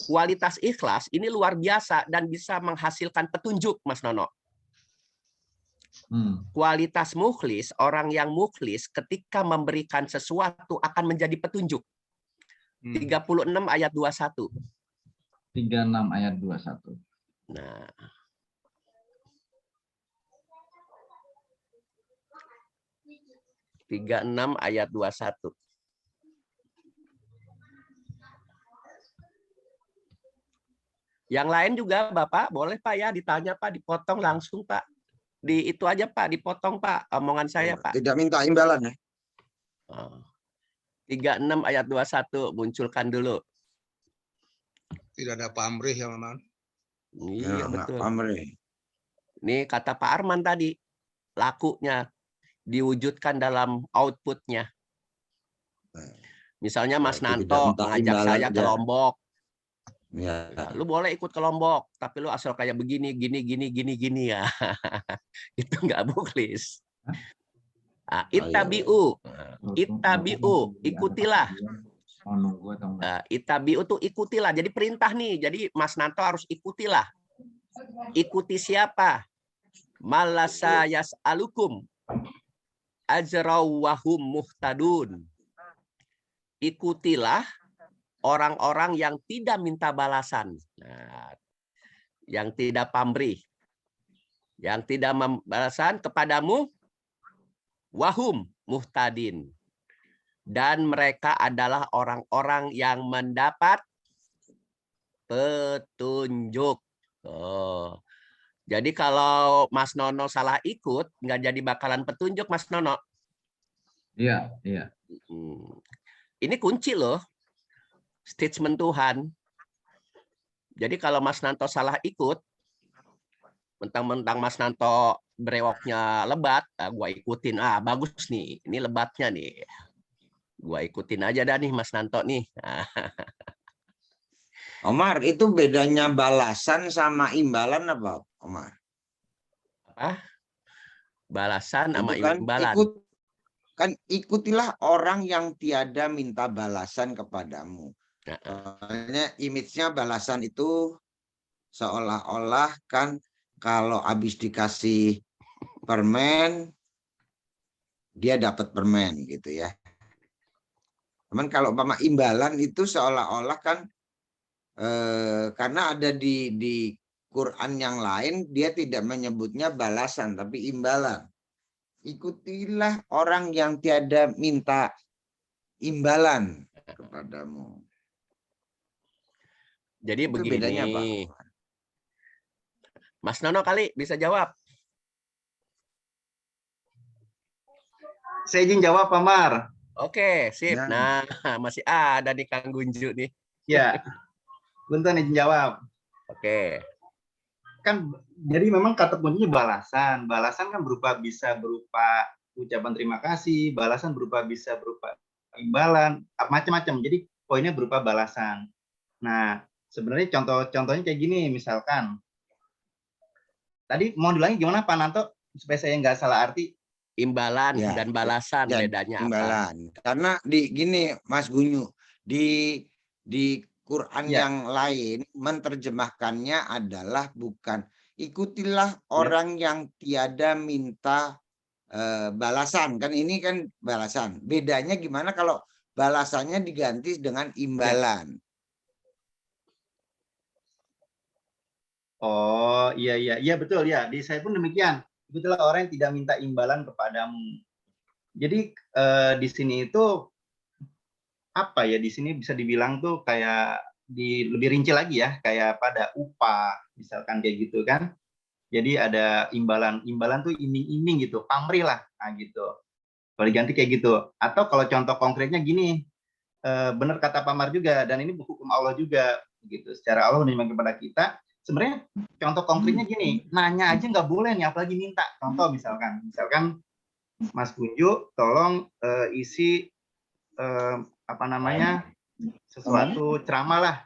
Kualitas ikhlas ini luar biasa dan bisa menghasilkan petunjuk, Mas Nono. Kualitas mukhlis, orang yang mukhlis ketika memberikan sesuatu akan menjadi petunjuk. 36 ayat 21. 36 ayat 21. Nah. Tiga 36 ayat 21. Yang lain juga Bapak, boleh Pak ya ditanya Pak, dipotong langsung Pak. Di itu aja Pak, dipotong Pak omongan saya Pak. Tidak minta imbalan ya. 36 ayat 21 munculkan dulu. Tidak ada pamrih ya, Maman. Iya, nggak betul. pamrih. Nih kata Pak Arman tadi, lakunya diwujudkan dalam outputnya. Misalnya Mas Berarti tidak Nanto minta ngajak imbalan saya ke aja. Lombok. Ya. Nah, lu boleh ikut ke Lombok, tapi lu asal kayak begini, gini ya. Itu nggak muklis. Ittabi'u. Ittabi'u, ikutilah. Ittabi'u tuh ikutilah. Jadi perintah nih. Jadi Mas Nanto harus ikutilah. Ikuti siapa? Malasa yas'alukum ajraw wahum muhtadun. Ikutilah orang-orang yang tidak minta balasan. Nah, yang tidak pamrih. Yang tidak membalasan kepadamu wahum muhtadin. Dan mereka adalah orang-orang yang mendapat petunjuk. Oh. Jadi kalau Mas Nono salah ikut, nggak jadi bakalan petunjuk, Mas Nono. Iya, iya. Ini kunci loh, statement Tuhan. Jadi kalau Mas Nanto salah ikut, mentang-mentang Mas Nanto brewoknya lebat, gua ikutin. Bagus nih, ini lebatnya nih. Gua ikutin aja dah nih Mas Nanto nih. Omar, itu bedanya balasan sama imbalan apa, Omar? Apa? Balasan sama Itu kan imbalan. Ikutilah orang yang tiada minta balasan kepadamu. Soalnya image-nya balasan itu seolah-olah kan kalau habis dikasih permen, dia dapat permen gitu ya. Cuman kalau umpama imbalan itu seolah-olah kan karena ada di Quran yang lain, dia tidak menyebutnya balasan, tapi imbalan. Ikutilah orang yang tiada minta imbalan kepadamu. Jadi Itu begini, bedanya apa? Mas Nono kali bisa jawab. Saya izin jawab, Pak Mar. Oke, sip. Ya. Nah, masih ada nih Kang Gunju nih. Ya, Bunten izin jawab. Oke. Kan jadi memang kata kuncinya balasan. Balasan kan bisa berupa ucapan terima kasih, balasan bisa berupa imbalan, macam-macam. Jadi poinnya berupa balasan. Nah, sebenarnya contohnya kayak gini, misalkan tadi mau diulangi gimana Pak Nanto supaya saya nggak salah arti? Imbalan dan balasan bedanya imbalan. apa? Karena gini Mas Gunyu, di Quran yang lain menerjemahkannya adalah bukan ikutilah orang yang tiada minta balasan, kan ini kan balasan. Bedanya gimana kalau balasannya diganti dengan imbalan? Oh iya betul ya. Di saya pun demikian. Ikutilah orang yang tidak minta imbalan kepadamu. Jadi di sini itu apa ya? Di sini bisa dibilang tuh kayak lebih rinci lagi ya, kayak pada upah misalkan kayak gitu kan. Jadi ada imbalan tuh iming-iming gitu, pamrih lah, nah gitu. Kalau diganti kayak gitu. Atau kalau contoh konkretnya gini, benar kata Pak Mar juga, dan ini hukum Allah juga, gitu. Secara Allah menunjukkan kepada kita. Sebenarnya contoh konkretnya gini, nanya aja nggak boleh nih, apalagi minta. Contoh misalkan Mas Kunju, tolong isi sesuatu ceramah lah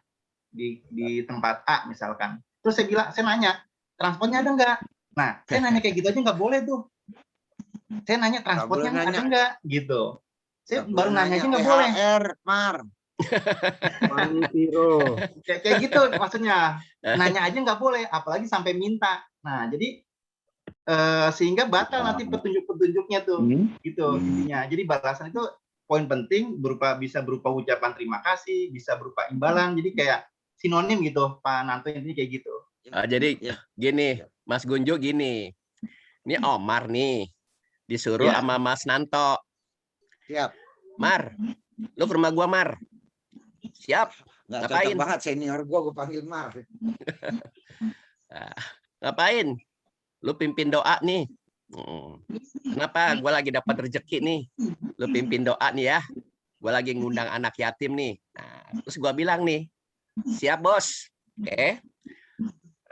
di tempat A misalkan. Terus saya nanya, transportnya ada nggak? Nah, saya nanya kayak gitu aja nggak boleh tuh. Saya nanya transportnya ada nggak? Gitu. Saya baru nanya aja nggak boleh. Mar. Kayak gitu maksudnya. Nanya aja nggak boleh, apalagi sampai minta. Nah, jadi sehingga batal nanti petunjuk-petunjuknya tuh. Gitu intinya. Jadi balasan itu poin penting bisa berupa ucapan terima kasih, bisa berupa imbalan. Jadi kayak sinonim gitu, Pak Nanto, intinya kayak gitu. Jadi gini, Mas Gunju gini. Ini Omar nih, disuruh sama Mas Nanto. Siap. Mar, lu ke rumah gua, Mar. Siap. Ngapain? Banget senior gua panggil Mar. Ngapain? Lu pimpin doa nih. Kenapa? Gua lagi dapat rezeki nih. Lu pimpin doa nih ya. Gua lagi ngundang anak yatim nih. Nah, terus gua bilang nih, Siap, Bos. Oke.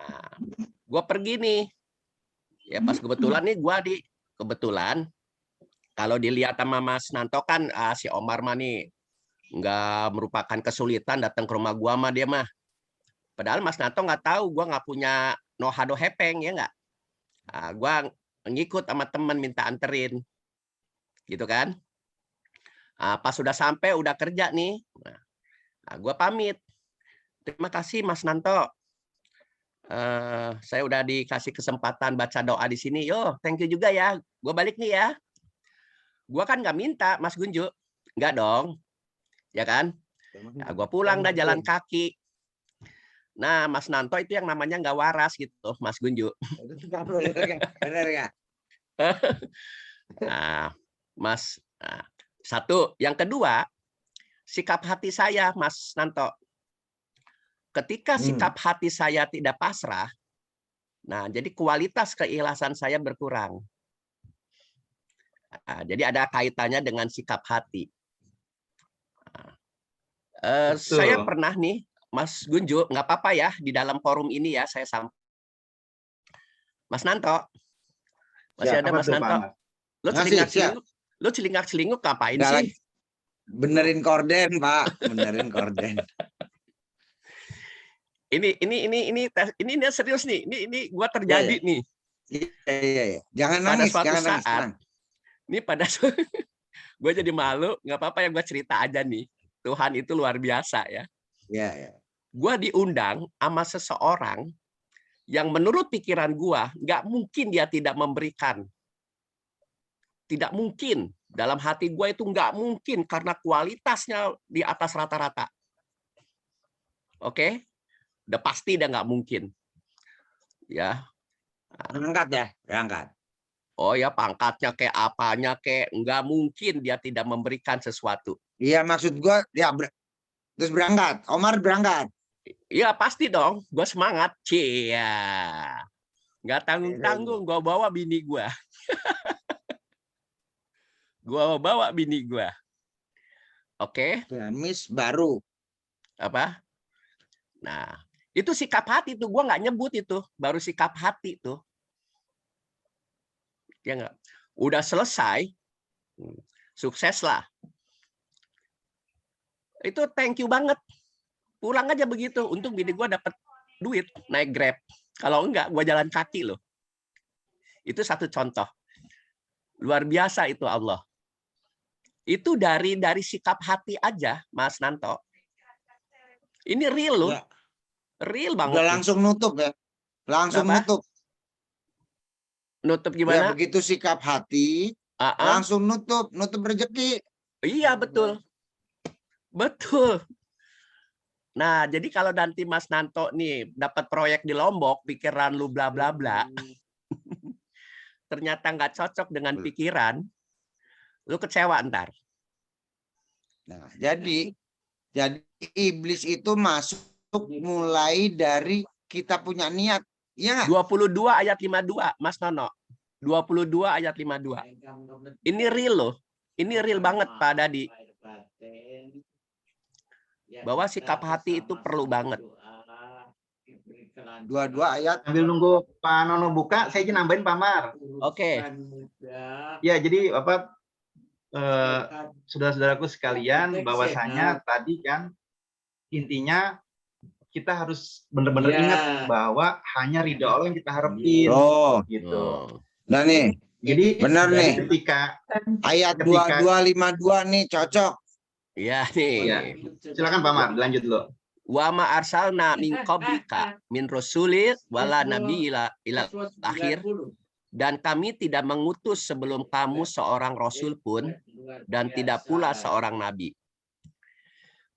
Nah, gue pergi nih. Ya pas kebetulan nih kebetulan kalau dilihat sama Mas Nanto kan si Omar mah nih nggak merupakan kesulitan datang ke rumah gua mah dia mah. Padahal Mas Nanto nggak tahu gua nggak punya no hepeng ya nggak. Nah, gua ngikut sama temen minta anterin, gitu kan. Nah, pas sudah sampai udah kerja nih, nah, gua pamit. Terima kasih Mas Nanto. Saya udah dikasih kesempatan baca doa di sini. Yo, thank you juga ya. Gue balik nih ya. Gue kan nggak minta, Mas Gunju. Nggak dong. Ya kan? Nah, gue pulang dah jalan kaki. Nah, Mas Nanto itu yang namanya nggak waras gitu, Mas Gunju. Benar ya? Nah, Mas. Nah, satu. Yang kedua, sikap hati saya, Mas Nanto. Ketika sikap hati saya tidak pasrah, nah jadi kualitas keikhlasan saya berkurang. Nah, jadi ada kaitannya dengan sikap hati. Saya pernah nih, Mas Gunju, nggak apa-apa ya di dalam forum ini ya saya sampaikan. Mas Nanto, masih ada Mas Nanto? Lo celingak-celinguk ngapain sih? Benerin korden, Pak. Benerin korden. Ini serius nih. Ini gua terjadi nih. Iya. Jangan nangis, jangan nangis. Ini pada gue jadi malu, nggak apa-apa ya gue cerita aja nih. Tuhan itu luar biasa ya. Iya. Gue diundang sama seseorang yang menurut pikiran gue nggak mungkin dia tidak memberikan. Tidak mungkin. Dalam hati gue itu nggak mungkin karena kualitasnya di atas rata-rata. Oke? Udah pasti udah nggak mungkin. Ya. Berangkat. Oh ya, pangkatnya kayak apanya kayak nggak mungkin dia tidak memberikan sesuatu. Iya, maksud gua ya terus berangkat. Omar berangkat. Iya pasti dong. Gue semangat. Cia. Nggak tanggung-tanggung. Gue bawa bini gue. Oke. Gamis baru. Apa? Nah. Itu sikap hati tuh, gue nggak nyebut itu, baru sikap hati tuh. Ya nggak, udah selesai, sukses lah. Itu thank you banget. Pulang aja begitu, untung bini gue dapet duit naik Grab. Kalau enggak, gue jalan kaki loh. Itu satu contoh. Luar biasa itu Allah. Itu dari sikap hati aja, Mas Nanto. Ini real loh. Ya. Real banget. Udah langsung nutup ya. Langsung nutup. Nutup gimana? Ya begitu sikap hati, langsung nutup rezeki. Iya, betul. Betul. Nah, jadi kalau nanti Mas Nanto nih dapat proyek di Lombok, pikiran lu bla bla bla. Ternyata nggak cocok dengan pikiran, lu kecewa ntar. Nah, jadi iblis itu masuk mulai dari kita punya niat. Iya nggak? 22 ayat 52, Mas Nono. 22 ayat 52. Ini real loh. Ini real banget Pak Dadi. Bahwa sikap hati itu perlu banget. 22 ayat. Sambil nunggu Pak Nono buka, saya izin nambahin Pak Mar. Oke. Ya, jadi saudara-saudaraku sekalian, bahwasanya tadi kan intinya kita harus benar-benar ingat bahwa hanya ridho Allah yang kita harapin. Gitu. Nah nih, jadi benar nih. Ketika ayat 2252 nih cocok. Iya nih. Ya. Silakan Pak Mar, lanjut dulu. Wa ma arsalna min qablika min rasulin wala nabiyila ila akhir, dan kami tidak mengutus sebelum kamu seorang rasul pun dan tidak pula seorang nabi,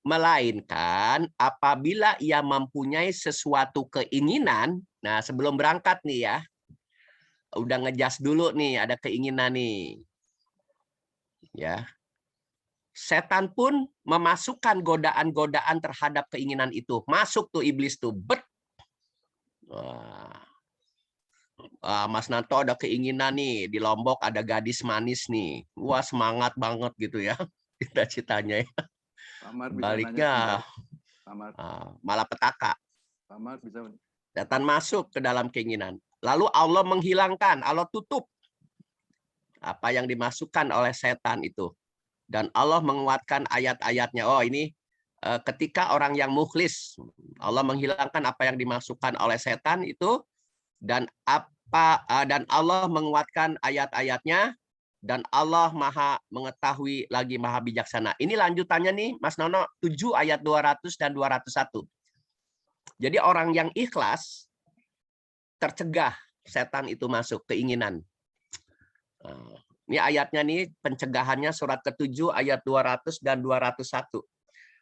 melainkan apabila ia mempunyai sesuatu keinginan. Nah, sebelum berangkat nih ya, udah ngejas dulu nih, ada keinginan nih. Ya. Setan pun memasukkan godaan-godaan terhadap keinginan itu. Masuk tuh iblis tuh. Mas Nanto ada keinginan nih, di Lombok ada gadis manis nih. Wah, semangat banget gitu ya. Cita-citanya ya. Baliknya malapetaka. Bisa. Setan masuk ke dalam keinginan. Lalu Allah menghilangkan, Allah tutup apa yang dimasukkan oleh setan itu. Dan Allah menguatkan ayat-ayatnya. Oh, ini ketika orang yang mukhlis, Allah menghilangkan apa yang dimasukkan oleh setan itu, dan Allah menguatkan ayat-ayatnya, dan Allah Maha mengetahui lagi Maha bijaksana. Ini lanjutannya nih, Mas Nono, 7 ayat 200 dan 201. Jadi orang yang ikhlas tercegah setan itu masuk keinginan. Ini ayatnya nih, pencegahannya surat ke-7 ayat 200 dan 201.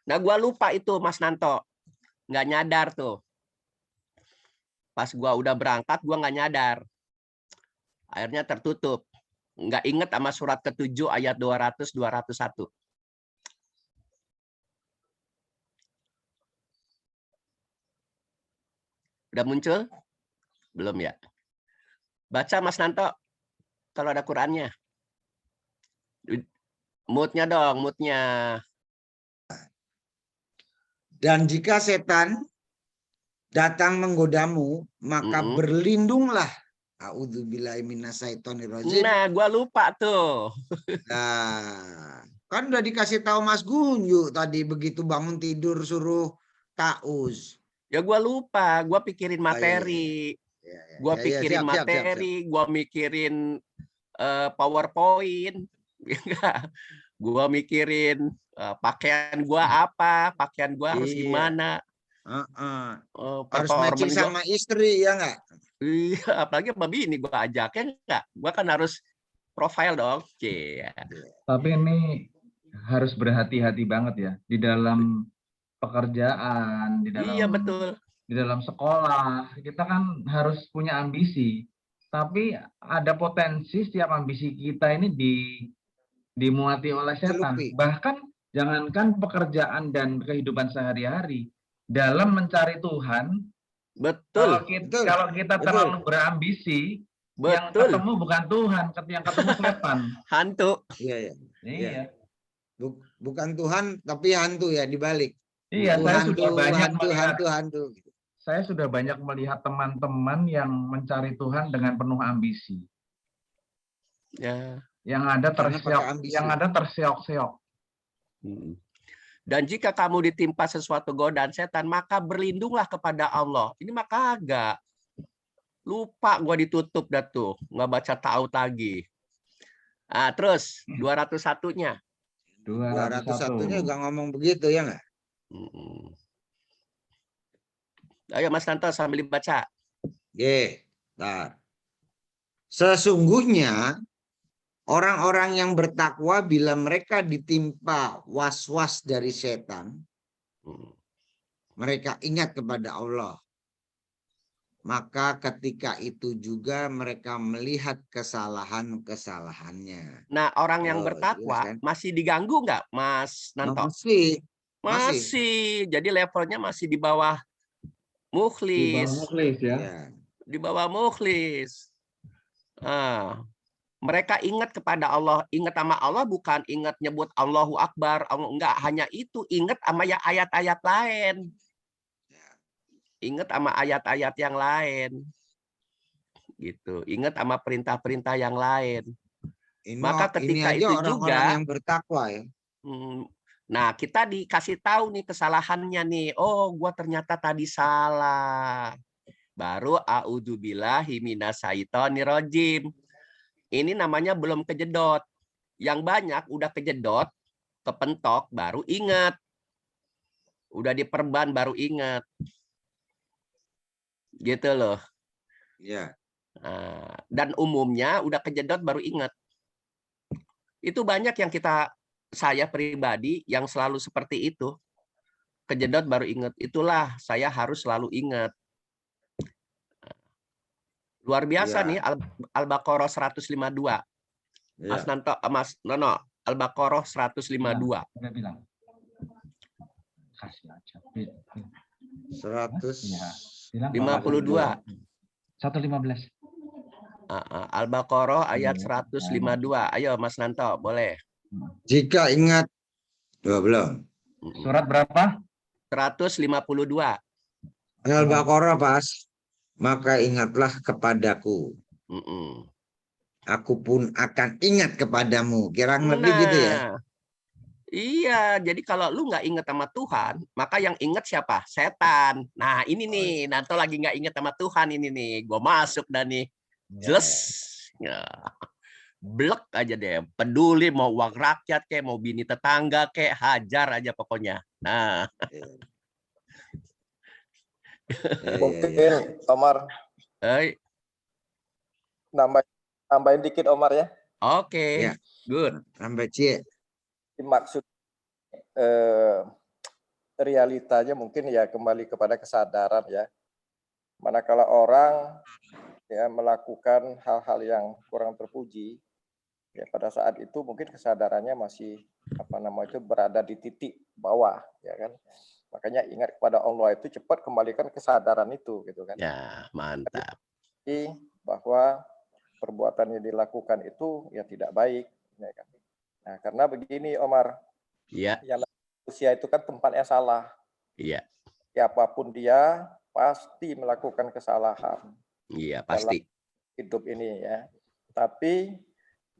Nah, gua lupa itu Mas Nanto. Nggak nyadar tuh. Pas gua udah berangkat, gua nggak nyadar. Akhirnya tertutup. Nggak inget sama surat ke-7 ayat 200 201. Udah muncul? Belum ya? Baca Mas Nanto kalau ada Qur'annya. Moodnya dong, moodnya. Dan jika setan datang menggodamu, maka berlindunglah. A'udzubillahi minasyaitonirrajim. Nah, gua lupa tuh. Nah, kan udah dikasih tahu Mas Gunyu tadi, begitu bangun tidur suruh ta'uz. Ya gua lupa, gua pikirin materi. Gua pikirin materi, gua mikirin PowerPoint. Gua mikirin pakaian gua apa, pakaian gua harus gimana. Harus matching sama istri, ya nggak? Iya, apalagi sama bini gua ajaknya nggak. Gua kan harus profile dong. Tapi ini harus berhati-hati banget ya di dalam pekerjaan, di dalam iya, betul. Di dalam sekolah. Kita kan harus punya ambisi. Tapi ada potensi setiap ambisi kita ini dimuati oleh setan. Bahkan jangankan pekerjaan dan kehidupan sehari-hari, dalam mencari Tuhan, betul. Kalau kita terlalu berambisi, yang ketemu bukan Tuhan, yang ketemu setan. Hantu. Iya. Bukan Tuhan, tapi hantu ya dibalik. Iya, hantu. Saya sudah banyak melihat teman-teman yang mencari Tuhan dengan penuh ambisi. Ya. Yang ada terseok-seok. Dan jika kamu ditimpa sesuatu godaan setan, maka berlindunglah kepada Allah. Ini mah kagak. Lupa gua ditutup dah tuh, nggak baca tahu lagi. Ah, terus 201-nya. 201-nya juga ngomong begitu ya nggak? Ayo Mas Tanto sambil dibaca. Bentar. Sesungguhnya orang-orang yang bertakwa bila mereka ditimpa was-was dari setan, mereka ingat kepada Allah. Maka ketika itu juga mereka melihat kesalahan-kesalahannya. Nah, orang yang bertakwa masih diganggu nggak, Mas Nanto? Masih. Jadi levelnya masih di bawah mukhlis. Di bawah mukhlis ya. Di bawah mukhlis. Mereka ingat kepada Allah, ingat sama Allah bukan ingat nyebut Allahu Akbar, enggak, hanya itu, ingat sama ya ayat-ayat lain. Ingat sama ayat-ayat yang lain. Gitu, ingat sama perintah-perintah yang lain. Maka ketika itu juga yang bertakwa ya. Nah, kita dikasih tahu nih kesalahannya nih. Oh, gua ternyata tadi salah. Baru a'udzubillahi minasyaitonirrajim. Ini namanya belum kejedot. Yang banyak udah kejedot, kepentok, baru ingat. Udah diperban, baru ingat. Gitu loh. Iya. Dan umumnya udah kejedot, baru ingat. Itu banyak yang saya pribadi yang selalu seperti itu. Kejedot, baru ingat. Itulah, saya harus selalu ingat. Luar biasa nih Al-Baqarah 152. Mas Nanto, Mas Nono, Al-Baqarah 152. Udah bilang. Kasih aja. 152. 115. Al-Baqarah ayat 152. Ayo Mas Nanto, boleh. Jika ingat belum. Surat berapa? 152. Al-Baqarah pas. Maka ingatlah kepadaku. Aku pun akan ingat kepadamu. Kurang lebih gitu ya. Iya, jadi kalau lu nggak ingat sama Tuhan, maka yang ingat siapa? Setan. Nah ini nih, Nanto lagi nggak ingat sama Tuhan ini nih. Gue masuk dan nih, jelas. Ya. Blek aja deh. Peduli mau uang rakyat kayak, mau bini tetangga kayak, hajar aja pokoknya. Nah. Mungkin Omar nambahin dikit Omar ya. Oke, good. Sampai Cie. Maksud realitanya mungkin ya kembali kepada kesadaran ya. Manakala orang ya melakukan hal-hal yang kurang terpuji, ya pada saat itu mungkin kesadarannya masih berada di titik bawah, ya kan. Makanya ingat kepada Allah itu cepat kembalikan kesadaran itu, gitu kan. Ya, mantap. Jadi bahwa perbuatan yang dilakukan itu ya tidak baik, ya kan. Nah, karena begini Omar, yang manusia itu kan tempatnya salah. Iya. Siapapun dia pasti melakukan kesalahan. Iya, pasti. Dalam hidup ini ya. Tapi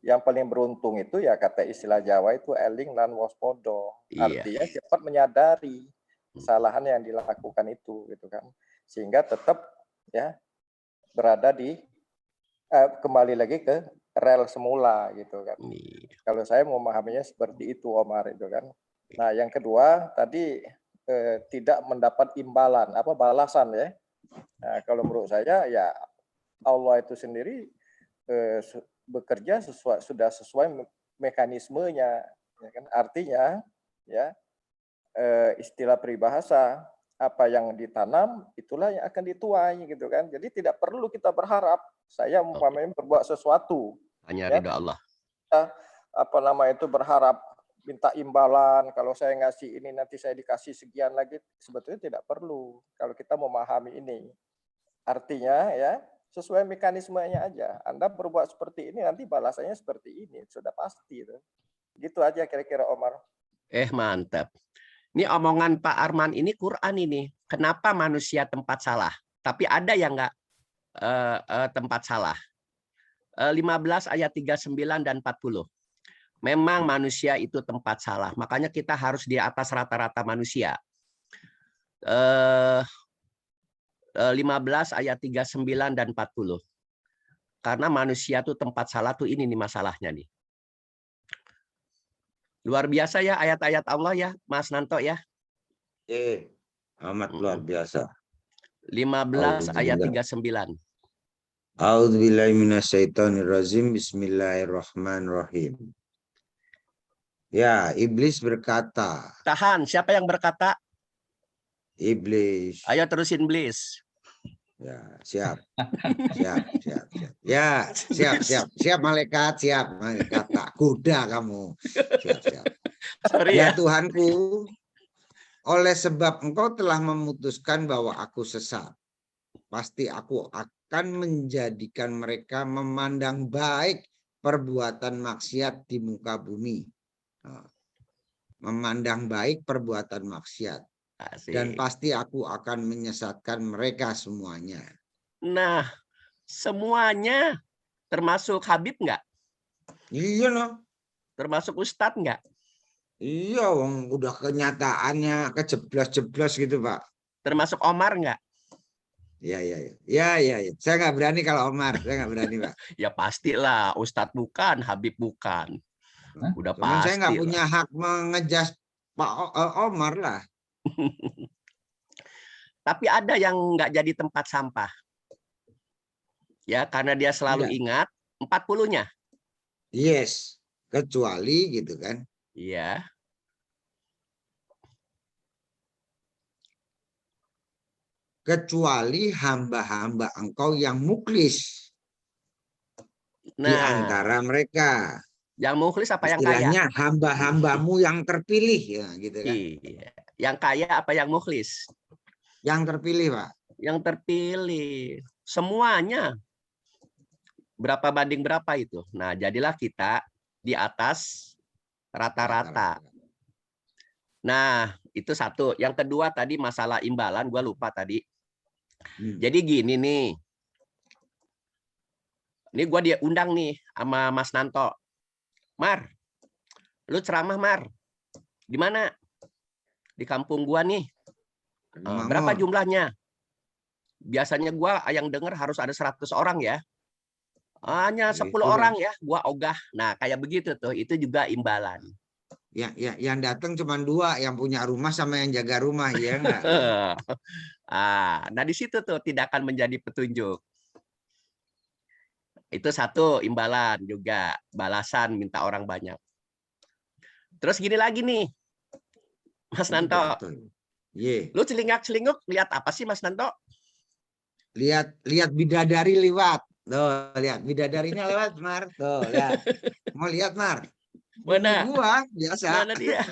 yang paling beruntung itu ya kata istilah Jawa itu eling lan waspodo. Artinya cepat menyadari kesalahan yang dilakukan itu, gitu kan. Sehingga tetap ya berada di kembali lagi ke rel semula, gitu kan. Kalau saya memahaminya seperti itu Omar, itu kan. Nah, yang kedua tadi tidak mendapat balasan ya. Nah, kalau menurut saya ya Allah itu sendiri bekerja sudah sesuai mekanismenya, ya kan. Artinya ya istilah peribahasa, apa yang ditanam itulah yang akan dituai, gitu kan. Jadi tidak perlu kita berharap saya umpamanya berbuat sesuatu hanya ridho Allah. Berharap minta imbalan, kalau saya ngasih ini nanti saya dikasih sekian lagi, sebetulnya tidak perlu kalau kita memahami ini. Artinya ya sesuai mekanismenya aja. Anda berbuat seperti ini nanti balasannya seperti ini, sudah pasti itu. Gitu aja kira-kira Omar. Mantap. Ini omongan Pak Arman ini Quran ini. Kenapa manusia tempat salah? Tapi ada yang nggak tempat salah. 15 ayat 39 dan 40. Memang manusia itu tempat salah. Makanya kita harus di atas rata-rata manusia. 15 ayat 39 dan 40. Karena manusia itu tempat salah tuh ini nih masalahnya nih. Luar biasa ya ayat-ayat Allah ya, Mas Nanto ya. Amat luar biasa. 15 ayat 39. A'udzubillahi minasyaitonirrajim. Bismillahirrahmanirrahim. Ya, iblis berkata. Tahan, siapa yang berkata? Iblis. Ayo terusin iblis. Ya, siap. Ya, siap malaikat, siap malaikat. Tak kuda kamu. Siap. Sorry ya Tuhanku, oleh sebab Engkau telah memutuskan bahwa aku sesat, pasti aku akan menjadikan mereka memandang baik perbuatan maksiat di muka bumi. Memandang baik perbuatan maksiat. Asik. Dan pasti aku akan menyesatkan mereka semuanya. Nah, semuanya termasuk Habib nggak? Iya loh. Termasuk Ustadz nggak? Iya, udah kenyataannya kejeblos-jeblos gitu, Pak. Termasuk Omar nggak? Iya. Saya nggak berani kalau Omar, saya nggak berani, Pak. Ya pastilah, Ustadz bukan, Habib bukan. Udah Cuman pasti. Saya nggak punya hak mengejas Pak Omar lah. Tapi ada yang nggak jadi tempat sampah. Ya, karena dia selalu ingat 40-nya. Yes, kecuali gitu kan. Iya. Kecuali hamba-hamba Engkau yang muklis. Di antara mereka. Yang mukhlis apa yang kaya? Istilahnya hamba-hambamu yang terpilih, ya gitu kan. Iya. Yang kaya apa yang mukhlis? Yang terpilih, Pak. Yang terpilih. Semuanya. Berapa banding berapa itu? Nah, jadilah kita di atas rata-rata. Nah, Itu satu. Yang kedua tadi masalah imbalan, gue lupa tadi. Jadi gini nih. Ini gue diundang nih sama Mas Nanto. Mar, lu ceramah Mar. Di mana? Di kampung gua nih. Berapa jumlahnya? Biasanya gua yang denger harus ada 100 orang ya. Hanya 10 orang ya, gua ogah. Nah, kayak begitu tuh, itu juga imbalan. Ya, yang datang cuma 2, yang punya rumah sama yang jaga rumah, ya enggak? Nah di situ tuh tidak akan menjadi petunjuk. Itu satu, imbalan juga, balasan minta orang banyak. Terus gini lagi nih, Mas Nanto. Lu celingak-celinguk lihat apa sih Mas Nanto? Lihat bidadari lewat. Tuh, lihat bidadarinya lewat, Mar. Tuh, lihat. Mau lihat, Mar? Mana? Gua biasa. Mana dia?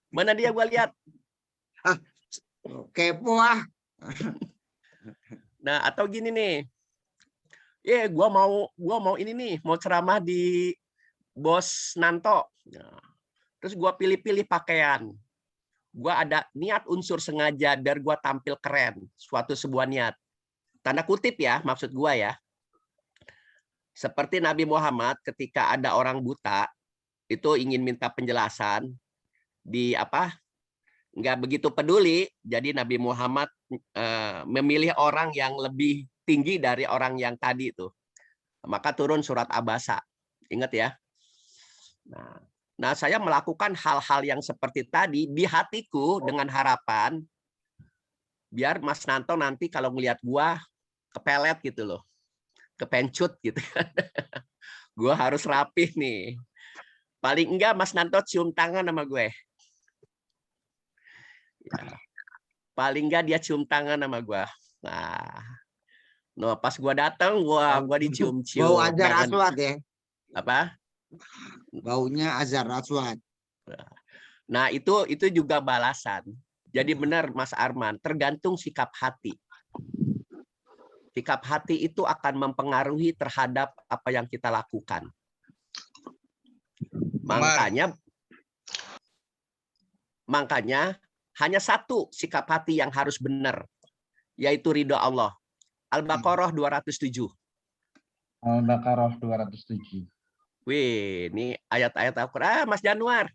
Mana dia gua lihat? Kepo ah. Nah, atau gini nih. Gua mau ini nih, mau ceramah di Bos Nanto. Nah, terus gua pilih-pilih pakaian. Gua ada niat unsur sengaja biar gua tampil keren, sebuah niat. Tanda kutip ya, maksud gua ya. Seperti Nabi Muhammad ketika ada orang buta itu ingin minta penjelasan di nggak begitu peduli, jadi Nabi Muhammad memilih orang yang lebih tinggi dari orang yang tadi itu, maka turun surat Abasa, ingat ya. Nah saya melakukan hal-hal yang seperti tadi di hatiku dengan harapan biar Mas Nanto nanti kalau ngelihat gua kepelet gitu loh, kepencut gitu kan. Gue harus rapih nih. Paling enggak Mas Nanto cium tangan sama gue. Ya. Paling enggak dia cium tangan sama gue. Nah, pas gue datang, gue dicium-cium. Bau azar aswad ya? Apa? Baunya azar aswad. Nah itu juga balasan. Jadi benar Mas Arman, tergantung sikap hati. Sikap hati itu akan mempengaruhi terhadap apa yang kita lakukan. Makanya hanya satu sikap hati yang harus benar, yaitu ridho Allah. Al-Baqarah 207. Al-Baqarah 207. Wih, ini ayat-ayat Al-Quran. Mas Januar,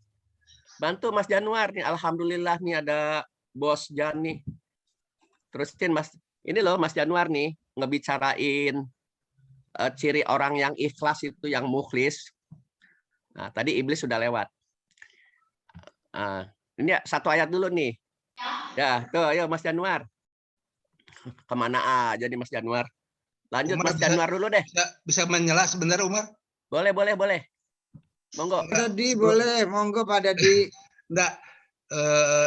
bantu Mas Januar nih. Alhamdulillah nih ada Bos Jan nih. Terusin Mas. Ini loh Mas Januar nih ngebicarain ciri orang yang ikhlas itu yang mukhlis. Nah, tadi iblis sudah lewat. Ini satu ayat dulu nih. Ya, tuh ayo Mas Januar. Kemana aja nih Mas Januar? Lanjut Umar, Mas Januar dulu deh. Bisa menyela sebentar Umar? Boleh. Monggo. Pak Dadi boleh, monggo Pak Dadi. Enggak.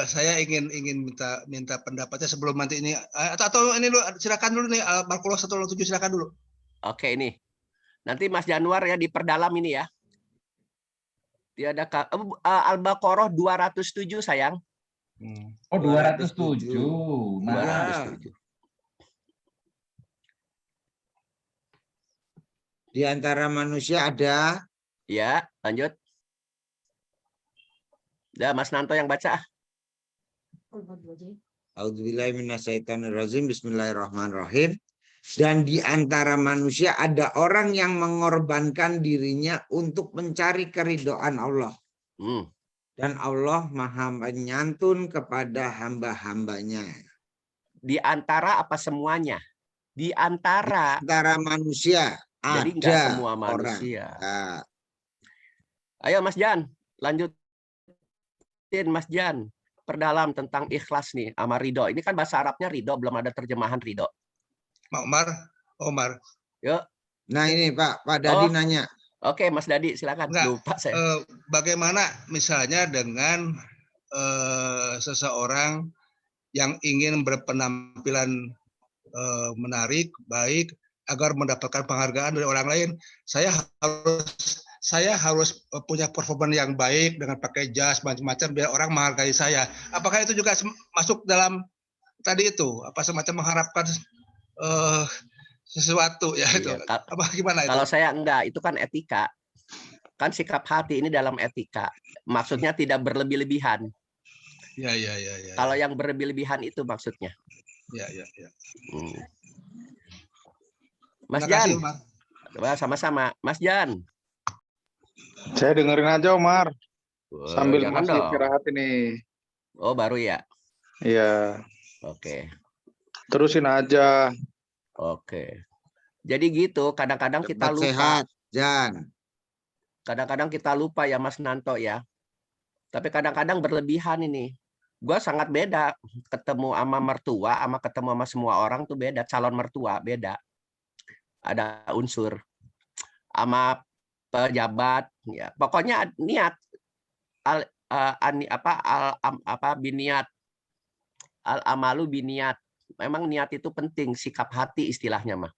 Saya ingin minta pendapatnya sebelum nanti ini atau ini dulu, silakan dulu nih Al-Baqarah 107, silakan dulu. Oke, ini. Nanti Mas Januar ya diperdalam ini ya. Tiada Al-Baqarah 207 sayang. Oh 207. 207. Di antara manusia ada. Ya, lanjut. Udah, Mas Nanto yang baca. A'udzubillahi minasyaitonirrajim. Bismillahirrahmanirrahim. Dan di antara manusia ada orang yang mengorbankan dirinya untuk mencari keridhaan Allah. Dan Allah Maha menyantun kepada hamba-hambanya. Di antara apa semuanya? Di antara manusia. Jadi ada enggak semua manusia. Orang. Ayo Mas Jan, lanjut. Mas Jan, perdalam tentang ikhlas nih sama ridho. Ini kan bahasa Arabnya ridho, belum ada terjemahan ridho. Omar. Yuk. Nah ini Pak Dadi nanya. Oke, Mas Dadi silakan. Lupa saya. Bagaimana misalnya dengan seseorang yang ingin berpenampilan menarik, baik, agar mendapatkan penghargaan dari orang lain, saya harus punya performa yang baik dengan pakai jas macam-macam biar orang menghargai saya. Apakah itu juga masuk dalam tadi itu semacam mengharapkan sesuatu ya itu? Apa gimana itu? Kalau saya enggak, itu kan etika. Kan sikap hati ini dalam etika. Maksudnya tidak berlebih-lebihan. Ya, ya, ya, ya. Kalau yang berlebih-lebihan itu maksudnya. Ya, ya, ya. Mas Terima kasih, Jan, Omar. sama-sama. Mas Jan. Saya dengerin aja Omar. Sambil Jangan masih dong. istirahat ini. Oh, baru ya? Iya. Oke. Terusin aja. Oke. Jadi gitu, kadang-kadang kita Cepat lupa. sehat, Jan. Kadang-kadang kita lupa ya Mas Nanto ya. Tapi kadang-kadang berlebihan ini. Gua sangat beda. Ketemu sama mertua, sama ketemu sama semua orang tuh beda. Calon mertua beda. Ada unsur. Sama pejabat. Ya. Pokoknya niat. Biniat. Al-amalu biniat. Memang niat itu penting. Sikap hati istilahnya mah.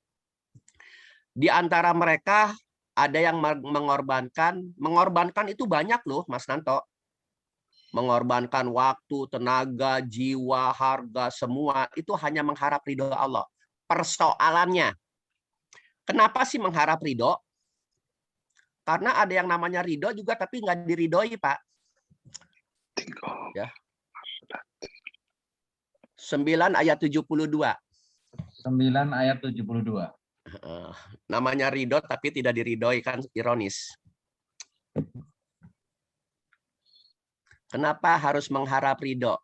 Di antara mereka ada yang mengorbankan itu banyak loh Mas Nanto. Mengorbankan waktu, tenaga, jiwa, harga, semua itu hanya mengharap ridho Allah. Persoalannya, kenapa sih mengharap ridho? Karena ada yang namanya ridho juga tapi nggak diridhoi, Pak. Ya. 9 ayat 72. 9 ayat 72. Namanya ridho tapi tidak diridhoi, kan ironis. Kenapa harus mengharap ridho?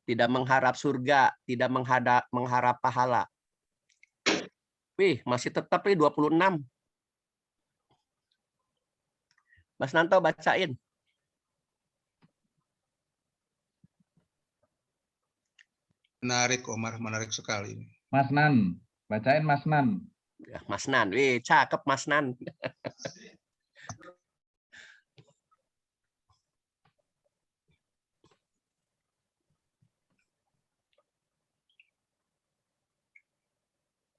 Tidak mengharap surga, tidak mengharap pahala. Wih, masih tetap nih 26. Mas Nanto bacain. Menarik, Omar. Menarik sekali. Mas Nan, bacain Mas Nan. Ya, Mas Nan, wih, cakep Mas Nan.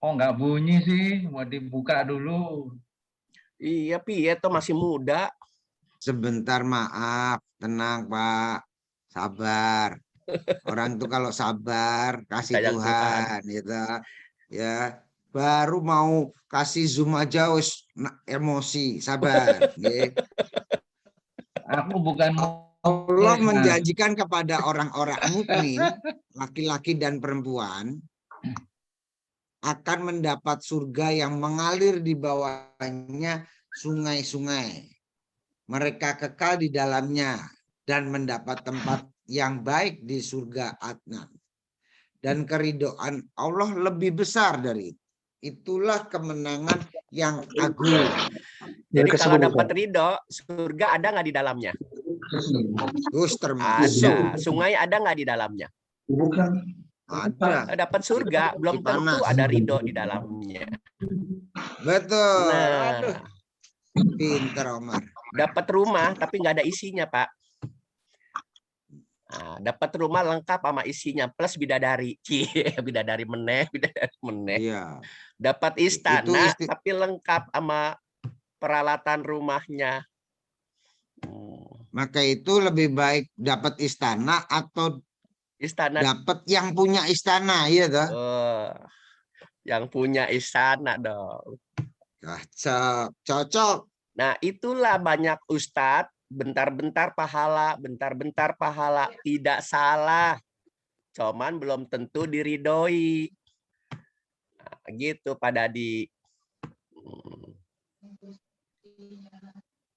Oh, nggak bunyi sih, mau dibuka dulu. Iya, piye tuh masih muda. Sebentar, maaf. Tenang, Pak. Sabar. Orang tuh kalau sabar, kasih Sayang Tuhan, gitu. Ya, baru mau kasih zoom aja wis emosi, sabar. Nggih. Aku bukan Allah menjanjikan kepada orang-orang mukmin, laki-laki dan perempuan, akan mendapat surga yang mengalir di bawahnya sungai-sungai. Mereka kekal di dalamnya dan mendapat tempat yang baik di surga Adnan. Dan keridhaan Allah lebih besar dari itu. Itulah kemenangan yang agung. Jadi kalau dapat ridho, surga ada nggak di dalamnya? Terus termasuk. Ada. Sungai ada nggak di dalamnya? Ada. Dapat surga, belum tentu ada ridho di dalamnya. Betul. Nah, Aduh. Pinter Omar. dapat rumah tapi nggak ada isinya, Pak. Nah, dapat rumah lengkap sama isinya plus bidadari. Bidadari meneh. Iya. Dapat istana tapi lengkap sama peralatan rumahnya. Maka itu lebih baik dapat istana atau dapat yang punya istana, iya toh? Yang punya istana dong. Cocok. Nah, itulah banyak ustadz bentar-bentar pahala, tidak salah. Cuman belum tentu diridhoi. Nah, gitu Pak Dadi.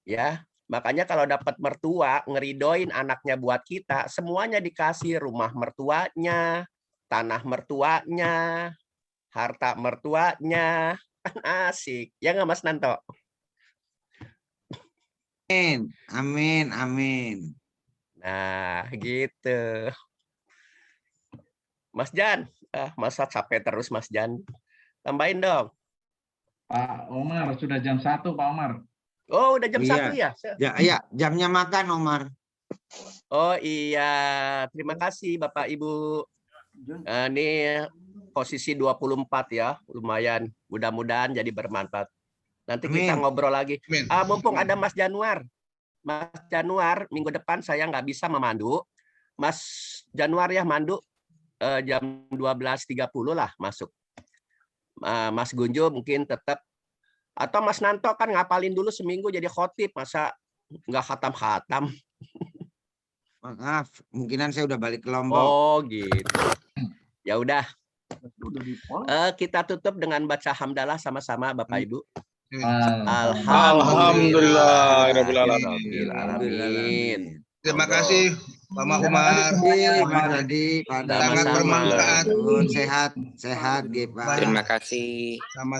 Ya, makanya kalau dapat mertua ngeridoin anaknya buat kita, semuanya dikasih, rumah mertuanya, tanah mertuanya, harta mertuanya, kan asik. Ya nggak Mas Nanto? Amin, amin, amin. Nah, gitu. Mas Jan, masa capek terus Mas Jan? Tambahin dong. Pak Omar, sudah jam 1 Pak Omar. Oh, udah jam 1 ya? Ya, jamnya makan Omar. Oh iya, terima kasih Bapak Ibu. Ini posisi 24 ya, lumayan. Mudah-mudahan jadi bermanfaat. Nanti kita ngobrol lagi. Mumpung ada Mas Januar. Mas Januar, minggu depan saya nggak bisa memandu. Mas Januar ya mandu jam 12.30 lah masuk. Mas Gunjo mungkin tetap. Atau Mas Nanto kan ngapalin dulu seminggu jadi khotib. Masa nggak khatam-khatam. Maaf, mungkinan saya udah balik ke Lombok. Oh gitu. Ya udah. Kita tutup dengan baca hamdalah sama-sama Bapak Ibu. Alhamdulillahirabbil Alamin. Terima kasih Pak Umar. Tadi pada Sangat bermanfaat. sehat, sehat, Pak. Terima kasih. Sama-sama.